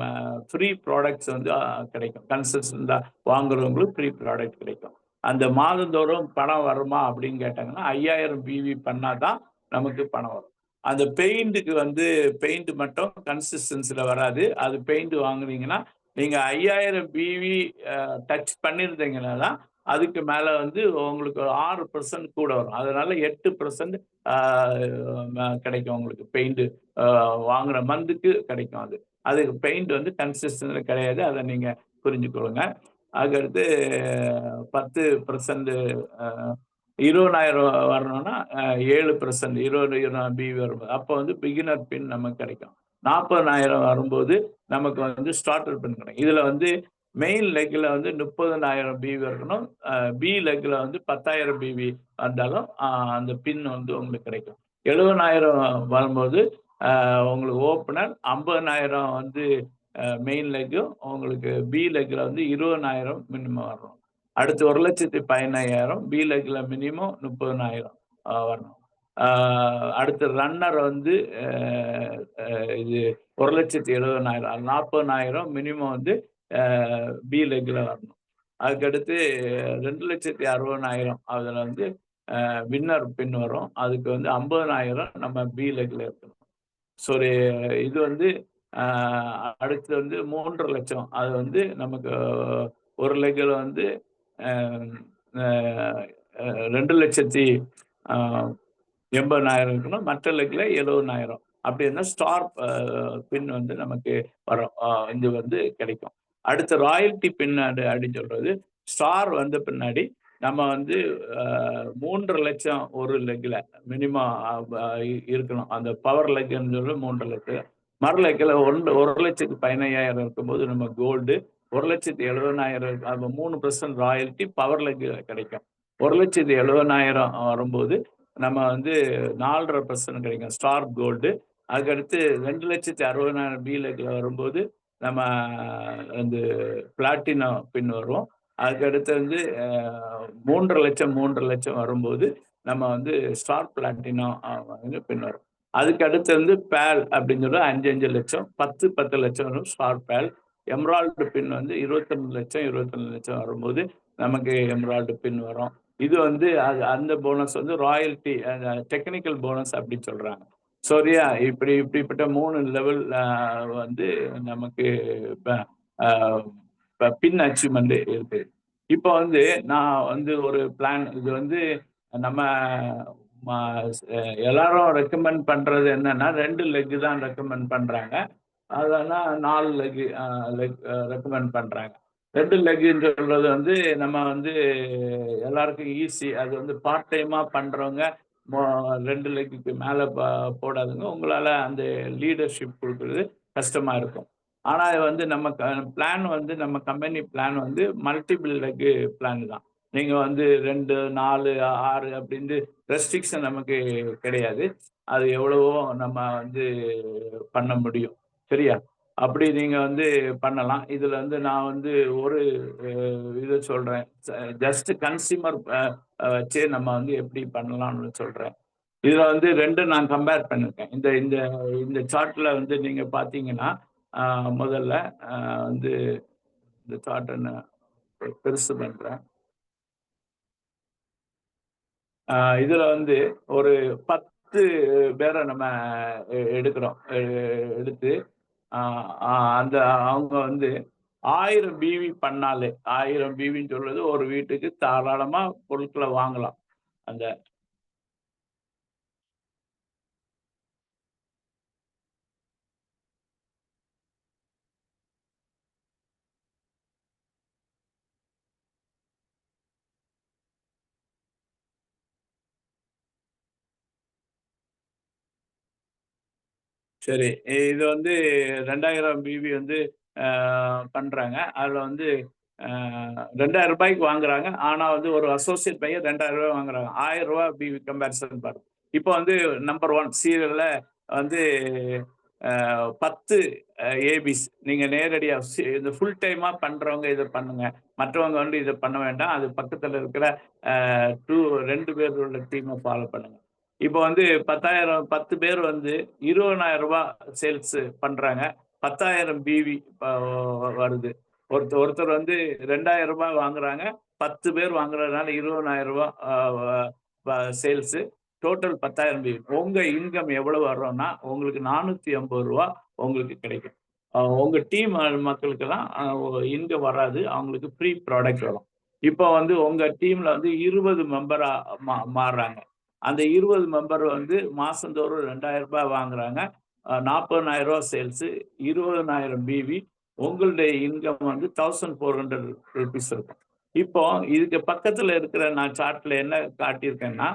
ஃப்ரீ ப்ராடக்ட்ஸ் வந்து கிடைக்கும். கன்சிஸ்டண்டா வாங்குறவங்களுக்கு ஃப்ரீ ப்ராடக்ட் கிடைக்கும். அந்த மாதந்தோறும் பணம் வருமா அப்படின்னு கேட்டாங்கன்னா 5000 பிவி பண்ணாதான் நமக்கு பணம் வரும். அந்த பெயிண்ட்டுக்கு வந்து பெயிண்ட் மட்டும் கன்சிஸ்டன்சில வராது. அது பெயிண்ட் வாங்குனீங்கன்னா நீங்க 5000 பிவி டச் பண்ணியிருந்தீங்கன்னா தான் அதுக்கு மேல வந்து உங்களுக்கு 6% கூட வரும். அதனால 8% கிடைக்கும் உங்களுக்கு பெயிண்ட் வாங்குற மந்த்துக்கு கிடைக்கும் அது. அதுக்கு பெயிண்ட் வந்து கன்சிஸ்டன்ட்ல கிடையாது. அதை நீங்க புரிஞ்சுக்கொள்ளுங்க. அதுக்கடுத்து 10% 20,000 வரணும்னா 7% 20 பிவி வரும்போது அப்போ வந்து பிகினர் பின் நமக்கு கிடைக்கும். 40,000 வரும்போது நமக்கு வந்து ஸ்டார்டர் பின் கிடைக்கும். இதுல வந்து மெயின் லெக்ல வந்து 30,000 பிவி இருக்கணும். பி லெக்ல வந்து 10,000 பிவி வந்தாலும் அந்த பின் வந்து உங்களுக்கு கிடைக்கும். 70,000 வரும்போது உங்களுக்கு ஓப்பனர், 50,000 வந்து மெயின் லெக்கும், உங்களுக்கு பி லெக்ல வந்து 20,000 மினிமம் வரணும். அடுத்து 1,15,000 பி லெக்ல மினிமம் 30,000 வரணும். அடுத்து ரன்னர் வந்து இது 1,70,000 40,000 மினிமம் வந்து பி லெக்ல வரணும். அதுக்கடுத்து 2,60,000 அதுல வந்து வின்னர் பின் வரும். அதுக்கு வந்து 50,000 நம்ம பி லெக்ல இருக்கணும். ஸோ இது வந்து அடுத்து வந்து 3,00,000 அது வந்து நமக்கு ஒரு லெக்ல வந்து 2,80,000 இருக்கணும். மற்ற லெக்ல 70,000 அப்படி இருந்தா ஸ்டார் பின் வந்து நமக்கு வரும். இது வந்து கிடைக்கும். அடுத்து ராயல்டி பின் அப்படின்னு சொல்றது ஸ்டார் வந்த பின்னாடி நம்ம வந்து 3,00,000 ஒரு லெக்ல மினிமம் இருக்கணும். அந்த பவர் லெக்ன்னு சொல்லி 3,00,000 மர லெக்ல 1,15,000 இருக்கும்போது நம்ம கோல்டு, 1,70,000 3% ராயல்டி பவர் லெக் கிடைக்கும். 1,70,000 வரும்போது நம்ம வந்து 4.5% கிடைக்கும் ஸ்டார் கோல்டு. அதுக்கடுத்து 2,60,000 பி லெக்ல வரும்போது நம்ம வந்து பிளாட்டினம் பின் வரும். அதுக்கடுத்து வந்து 3,00,000 வரும்போது நம்ம வந்து ஸ்டார் பிளாட்டினம் பின் வரும். அதுக்கு அடுத்து வந்து பேல் அப்படின்னு சொல்லி 5 லட்சம் 10 லட்சம் வரும் ஸ்டார் பேல். எம்ராய்டு பின் வந்து 22 லட்சம் வரும்போது நமக்கு எம்ராய்டு பின் வரும். இது வந்து அந்த போனஸ் வந்து ராயல்டி டெக்னிக்கல் போனஸ் அப்படின்னு சொல்றாங்க. சரியா, இப்படிப்பட்ட 3 லெவல் வந்து நமக்கு பின் அச்சீவ்மெண்ட் இருக்கு. இப்போ வந்து நான் வந்து ஒரு பிளான் இது வந்து நம்ம எல்லாரும் ரெக்கமெண்ட் பண்றது என்னன்னா 2 லெக் தான் ரெக்கமெண்ட் பண்றாங்க. அதெல்லாம் 4 லெக் ரெக்கமெண்ட் பண்றாங்க. 2 லெக்ன்னு சொல்றது வந்து நம்ம வந்து எல்லாருக்கும் ஈஸி. அது வந்து பார்ட் டைமா பண்றவங்க 2 லெக்குக்கு மேல போடாதுங்க. உங்களால அந்த லீடர்ஷிப் கொடுக்கறது கஷ்டமா இருக்கும். ஆனா வந்து நம்ம பிளான் வந்து நம்ம கம்பெனி பிளான் வந்து மல்டிபிள் லெக் பிளான் தான். நீங்க வந்து 2, 4, 6 அப்படின்னு ரெஸ்ட்ரிக்ஷன் நமக்கு கிடையாது. அது எவ்வளவோ நம்ம வந்து பண்ண முடியும். சரியா, அப்படி நீங்க வந்து பண்ணலாம். இதுல வந்து நான் வந்து ஒரு இதை சொல்றேன். ஜஸ்ட் கன்சியூமர் வச்சே நம்ம வந்து எப்படி பண்ணலாம்னு சொல்றேன். இதுல வந்து 2 நான் கம்பேர் பண்ணிருக்கேன். இந்த இந்த இந்த சார்ட்ல வந்து நீங்க பாத்தீங்கன்னா முதல்ல வந்து இந்த சார்ட் நான் பெருசு பண்றேன். இதுல வந்து ஒரு 10 பேரை நம்ம எடுக்கிறோம். எடுத்து அந்த அவங்க வந்து 1000 பிவி பண்ணாலே 1000 பிவின்னு சொல்றது ஒரு வீட்டுக்கு தாராளமா பொருட்களை வாங்கலாம். அந்த சரி. இது வந்து 2000 பிவி வந்து பண்றாங்க. அதுல வந்து அ ரூ. 2000க்கு வாங்குறாங்க. ஆனா வந்து ஒரு அசோசியேட் பையன் ரூ. 2000 வாங்குறாங்க. ரூ. 1000 பிவி கம்பேரிசன் பாருங்க. இப்போ வந்து நம்பர் 1 சீரியல்ல வந்து 10 ஏபிஸ் நீங்க நேரடியா இந்த ஃபுல் டைமா பண்றவங்க இத பண்ணுங்க. மற்றவங்க வந்து இத பண்ண வேண்டாம். அது பக்கத்துல இருக்கிற 2 பேர் உள்ள டீம ஃபாலோ பண்ணுங்க. இப்போ வந்து 10,000 10 பேர் வந்து ரூ. 20,000 சேல்ஸ் பண்றாங்க. 10,000 பிவி வருது. ஒருத்தர் வந்து ரூ. 2,000 வாங்குறாங்க. 10 பேர் வாங்குறதுனால ரூ. 20,000 சேல்ஸ். Total 10,000 PV. உங்க இன்கம் எவ்வளவு வரும்னா, உங்களுக்கு ரூ. 450 உங்களுக்கு கிடைக்கும். உங்க டீம் மக்களுக்கெல்லாம் இன்கம் வராது. அவங்களுக்கு ஃப்ரீ ப்ராடக்ட் வரும். இப்போ வந்து உங்க டீம்ல வந்து 20 மெம்பரா மாறுறாங்க. அந்த 20 மெம்பர் வந்து மாசந்தோறும் ரூ. 2,000 வாங்குறாங்க. ரூ. 40,000 சேல்ஸ், 20,000 பிவி. உங்களுடைய இன்கம் வந்து ₹1,400 இருக்கும். இப்போ இதுக்கு பக்கத்துல இருக்கிற நான் சார்ட்ல என்ன காட்டியிருக்கேன்னா,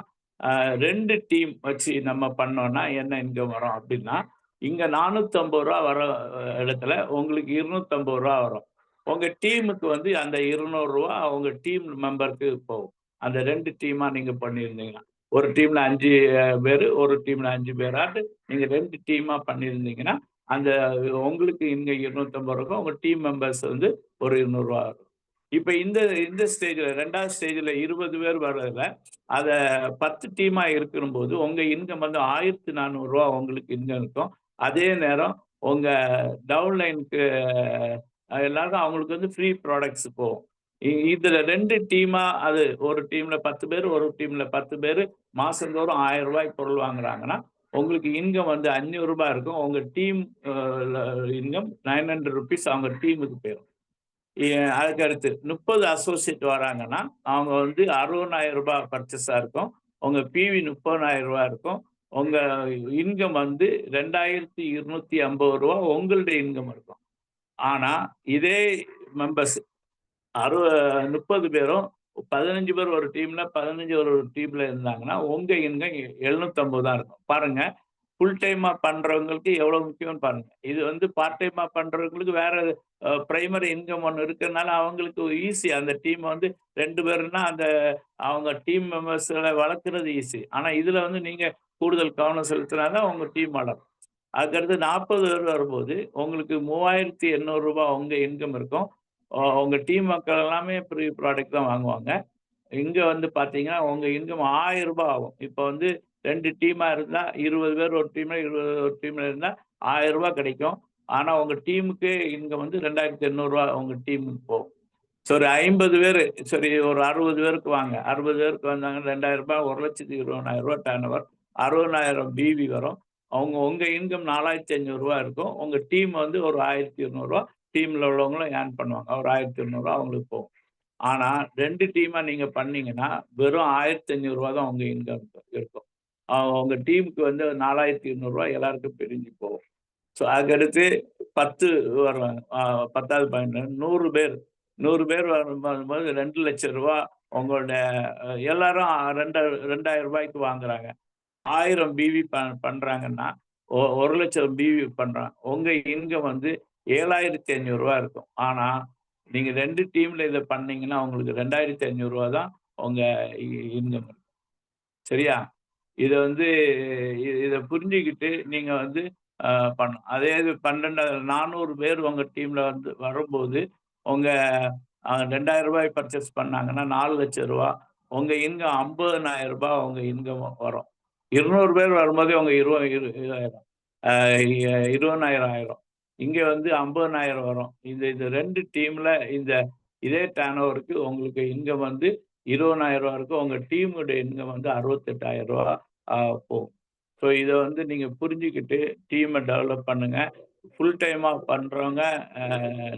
2 டீம் வச்சு நம்ம பண்ணோம்னா என்ன இன்கம் வரும் அப்படின்னா, இங்க ரூ. 450 வர இடத்துல உங்களுக்கு ரூ. 250 வரும். உங்க டீமுக்கு வந்து அந்த ரூ. 200 உங்க டீம் மெம்பருக்கு போகும். அந்த 2 டீமா நீங்க பண்ணியிருந்தீங்கன்னா. ஒரு டீம்ல 5 பேரு, ஒரு டீம்ல 5 பேராட்டு நீங்க 2 டீமா பண்ணியிருந்தீங்கன்னா, அந்த உங்களுக்கு இங்க ரூ. 250 இருக்கும். உங்க டீம் மெம்பர்ஸ் வந்து ஒரு ரூ. 200 வரும். இப்ப இந்த இந்த ஸ்டேஜ்ல 2வது ஸ்டேஜ்ல 20 பேர் வர்றதுல, அத 10 டீமா இருக்கும்போது, உங்க இன்கம் வந்து ரூ. 1,400 உங்களுக்கு இன்கம் இருக்கும். அதே நேரம் உங்க டவுன்லைனுக்கு எல்லாருக்கும் அவங்களுக்கு வந்து ஃப்ரீ ப்ராடக்ட்ஸ் போகும். இதுல 2 டீமா அது ஒரு டீம்ல 10 பேரு, ஒரு டீம்ல 10 பேரு மாசந்தோறும் ரூ. 1000 பொருள் வாங்குறாங்கன்னா, உங்களுக்கு இன்கம் வந்து ரூ. 500 இருக்கும். உங்க டீம் இன்கம் ₹900 அவங்க டீமுக்கு போயிரும். அதுக்கு அடுத்து 30 அசோசியேட் வராங்கன்னா, அவங்க வந்து ரூ. 60,000 பர்ச்சேஸா இருக்கும். உங்க பிவி ரூ. 30,000 இருக்கும். உங்க இன்கம் வந்து ரூ. 2,250 உங்களுடைய இன்கம் இருக்கும். ஆனா, இதே மெம்பர்ஸ் 30 பேரும் 15 பேர் ஒரு டீம்ல, 15 ஒரு டீம்ல இருந்தாங்கன்னா, உங்க இன்கம் 750 தான் இருக்கும். பாருங்க, ஃபுல் டைமா பண்றவங்களுக்கு எவ்வளவு முக்கியம்னு பாருங்க. இது வந்து பார்ட் டைமா பண்றவங்களுக்கு வேற பிரைமரி இன்கம் ஒண்ணு இருக்கிறனால அவங்களுக்கு ஈஸி. அந்த டீம் வந்து 2 பேருன்னா அந்த அவங்க டீம் மெம்பர்ஸ்கள வளர்க்கிறது ஈஸி. ஆனா இதுல வந்து நீங்க கூடுதல் கவனம் செலுத்தினா தான் உங்க டீம் வளரும். அதுக்கடுத்து 40 பேர் வரும்போது உங்களுக்கு ரூ. 3,800 உங்க இன்கம் இருக்கும். உங்க டீம் மக்கள் எல்லாமே ஃப்ரீ ப்ராடக்ட் தான் வாங்குவாங்க. இங்க வந்து பார்த்தீங்கன்னா, உங்க இன்கம் ரூ. 1000 ஆகும். இப்ப வந்து 2 டீமா இருந்தா 20 பேர் ஒரு டீம்ல, 20 ஒரு டீம்ல இருந்தா ரூ. 1000 கிடைக்கும். ஆனா உங்க டீமுக்கு இன்கம் வந்து ரூ. 2,800 உங்க டீமுக்கு போகும். சரி 50 பேரு, சரி ஒரு 60 பேருக்கு வாங்க. 60 பேருக்கு வந்தாங்கன்னா ரூ. 2,000 1,20,000 டர்ன் ஓவர். 60,000 பிவி வரும். உங்க இன்கம் ரூ. 4,500 இருக்கும். உங்க டீம் வந்து ஒரு ரூ. 1,200 டீம்ல உள்ளவங்களும் ஏர்ன் பண்ணுவாங்க. ஒரு ரூ. 1,200 அவங்களுக்கு போகும். ஆனா 2 டீமா நீங்க பண்ணீங்கன்னா, வெறும் ரூ. 1,500 தான் உங்க இன்கம் இருக்கும். உங்க டீமுக்கு வந்து ரூ. 4,200 எல்லாருக்கும் பிரிஞ்சு போகும். ஸோ அதுக்கடுத்து 10 வருவாங்க. 10வது பாயிண்ட் 100 பேர். 100 பேர் வரும்போது ரூ. 2,00,000 உங்களுடைய எல்லாரும் 2,000 வாங்குறாங்க. 1000 பிவி பண்றாங்கன்னா, 1,00,000 பிவி பண்றாங்க. உங்க இன்கம் வந்து ரூ. 7,500 இருக்கும். ஆனா, நீங்க 2 டீம்ல இத பண்ணீங்கன்னா, உங்களுக்கு ரூ. 2,500 தான் உங்க இன்கம். சரியா? இத வந்து இத புரிஞ்சுகிட்டு நீங்க வந்து பண்ணணும். அதே இது 400 பேர் உங்க டீம்ல வந்து வரும்போது, உங்க ரூ. 2,000 பர்ச்சேஸ் பண்ணாங்கன்னா, ரூ. 4,00,000 உங்க இன்கம் ரூ. 50,000 உங்க இன்கம் வரும். 200 பேர் வரும்போதே உங்க 20,000 20,000 ஆயிரும். இங்க வந்து 50,000 வரும். இது 2 டீம்ல இதே டர்ன் ஓவருக்கு உங்களுக்கு இன்கம் வந்து ரூ. 20,000 இருக்கும். உங்க டீமுடைய இன்கம் வந்து ரூ. 68,000 போகும். ஸோ இத வந்து நீங்க புரிஞ்சுக்கிட்டு டீம டெவலப் பண்ணுங்க. ஃபுல் டைமா பண்றவங்க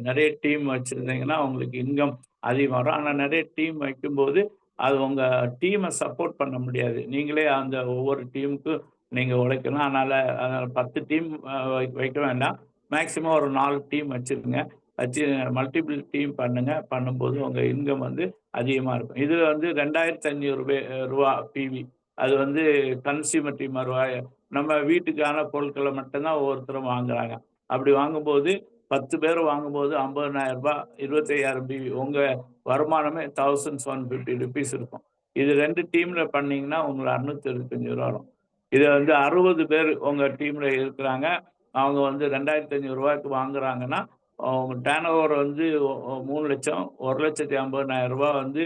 நிறைய டீம் வச்சிருந்தீங்கன்னா உங்களுக்கு இன்கம் அதிகம் வரும். ஆனா நிறைய டீம் வைக்கும்போது அது உங்க டீமை சப்போர்ட் பண்ண முடியாது. நீங்களே அந்த ஒவ்வொரு டீமுக்கும் நீங்க உழைக்கணும். அதனால 10 டீம் வைக்க வேண்டாம். மேக்ஸிமம் ஒரு 4 டீம் வச்சிருங்க. வச்சு மல்டிபிள் டீம் பண்ணுங்க. பண்ணும்போது உங்க இன்கம் வந்து அதிகமா இருக்கும். இதுல வந்து ரூ. 2,500 பிவி. அது வந்து கன்சியூமர் டீம் வருவாய். நம்ம வீட்டுக்கான பொருட்கள மட்டும் தான் ஒவ்வொருத்தரும் வாங்குறாங்க. அப்படி வாங்கும்போது 10 பேர் வாங்கும்போது ரூ. 50,000 25,000 பிவி. உங்க வருமானமே ₹1,750 இருக்கும். இது 2 டீம்ல பண்ணீங்கன்னா உங்களுக்கு ரூ. 675 வரும். இத வந்து 60 பேர் உங்க டீம்ல இருக்கிறாங்க. அவங்க வந்து ரூ. 2,500க்கு வாங்குறாங்கன்னா, அவங்க டர்ன் ஓவர் வந்து 3,00,000 1,50,000 வந்து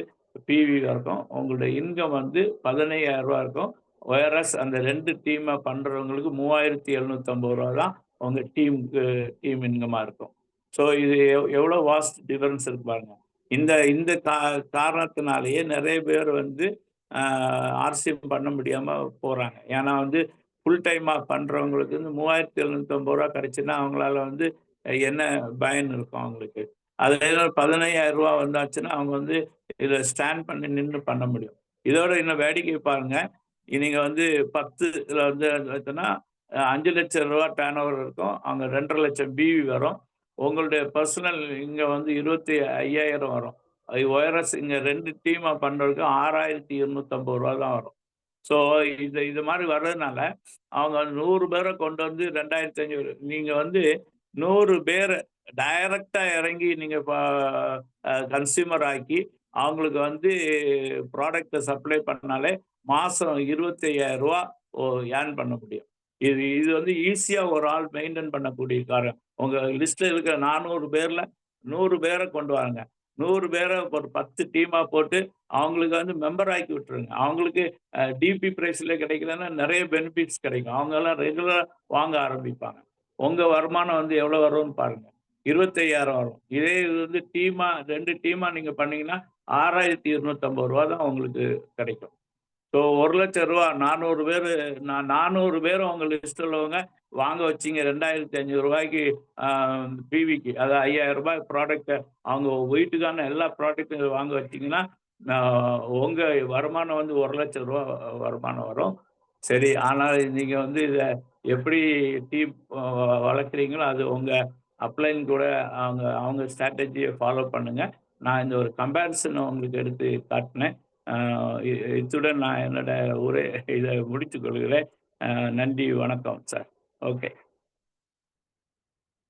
பிவி இருக்கும். உங்களுடைய இன்கம் வந்து ரூ. 15,000 இருக்கும். வேறஸ் அந்த 2 டீமா பண்றவங்களுக்கு ரூ. 3,750 தான் உங்க டீம் இன்கமா இருக்கும். ஸோ இது எவ்வளோ வாஸ்ட் டிஃபரன்ஸ் இருக்கு பாருங்க. இந்த இந்த காரணத்தினாலேயே நிறைய பேர் வந்து ஆர்சிஎம் பண்ண முடியாம போறாங்க. ஏன்னா வந்து ஃபுல் டைமா பண்றவங்களுக்கு வந்து ரூ. 3,750 கிடைச்சுன்னா அவங்களால வந்து என்ன பயன் இருக்கும் அவங்களுக்கு. அதுல ரூ. 15,000 வந்தாச்சுன்னா அவங்க வந்து இத ஸ்டாண்ட் பண்ணி நின்னு பண்ண முடியும். இதோட இன்னும் வேடிக்கை பாருங்க. நீங்க வந்து 10ல வந்து பார்த்தீங்கன்னா, ரூ. 5,00,000 டர்ன் ஓவர் இருக்கும். அங்க 2,50,000 பிவி வரும். உங்களுடைய பெர்சனல் இங்க வந்து 25,000 வரும். ஒயர்லெஸ் இங்க 2 டீமா பண்றதுக்கு ரூ. 6,250 தான் வரும். ஸோ இது மாரி வர்றதுனால, அவங்க 100 பேர கொண்டு வந்து 2,500 நீங்க வந்து 100 பேர டைரக்ட்டா இறங்கி நீங்க கன்சியூமர் ஆக்கி, அவங்களுக்கு வந்து ப்ராடக்ட்ட சப்ளை பண்ணாலே, மாசம் ரூ. 25,000 ஏர்ன் பண்ண முடியும். இது இது வந்து ஈஸியா ஒரு ஆள் மெயின்டெயின் பண்ணக்கூடிய காரியம். உங்க லிஸ்ட்ல இருக்கிற 400 பேர்ல 100 பேர கொண்டு வாங்க. 100 பேர ஒரு 10 டீமா போட்டு, அவங்களுக்கு வந்து மெம்பர் ஆக்கி விட்டுருங்க. அவங்களுக்கு டிபி பிரைஸ்ல கிடைக்கலன்னா நெறைய பெனிஃபிட்ஸ் கிடைக்கும். அவங்கலாம் ரெகுலரா வாங்க ஆரம்பிப்பாங்க. உங்க வருமானம் வந்து எவ்வளோ வரும்னு பாருங்க. 25,000 வரும். இதே இது வந்து 2 டீமா நீங்க பண்ணீங்கன்னா, ரூ. 6,250 தான் உங்களுக்கு கிடைக்கும். ஸோ ரூ. 1,00,000 400 பேரு 400 பேரும் உங்க லிஸ்ட்ல உள்ளவங்க வாங்க வச்சீங்க ரூ. 2,500க்கு பிவிக்கு. அதாவது ரூ. 5,000 ப்ராடக்ட்ட அவங்க வீட்டுக்கான எல்லா ப்ராடக்ட்டும் வாங்க வச்சீங்கன்னா, உங்க வருமானம் வந்து ரூ. 1,00,000 வருமானம் வரும். சரி, ஆனால் நீங்க வந்து இத எப்படி டீம் வளர்க்குறீங்களோ, அது உங்க அப்ளைன் கூட அவங்க ஸ்ட்ராட்டஜிய ஃபாலோ பண்ணுங்க. நான் இந்த ஒரு கம்பேரிசன் உங்களுக்கு எடுத்து காட்டினேன். இத்துடன் நான் என்னோட இதை முடித்துக் கொள்கிறேன். நன்றி, வணக்கம் சார். ஓகே.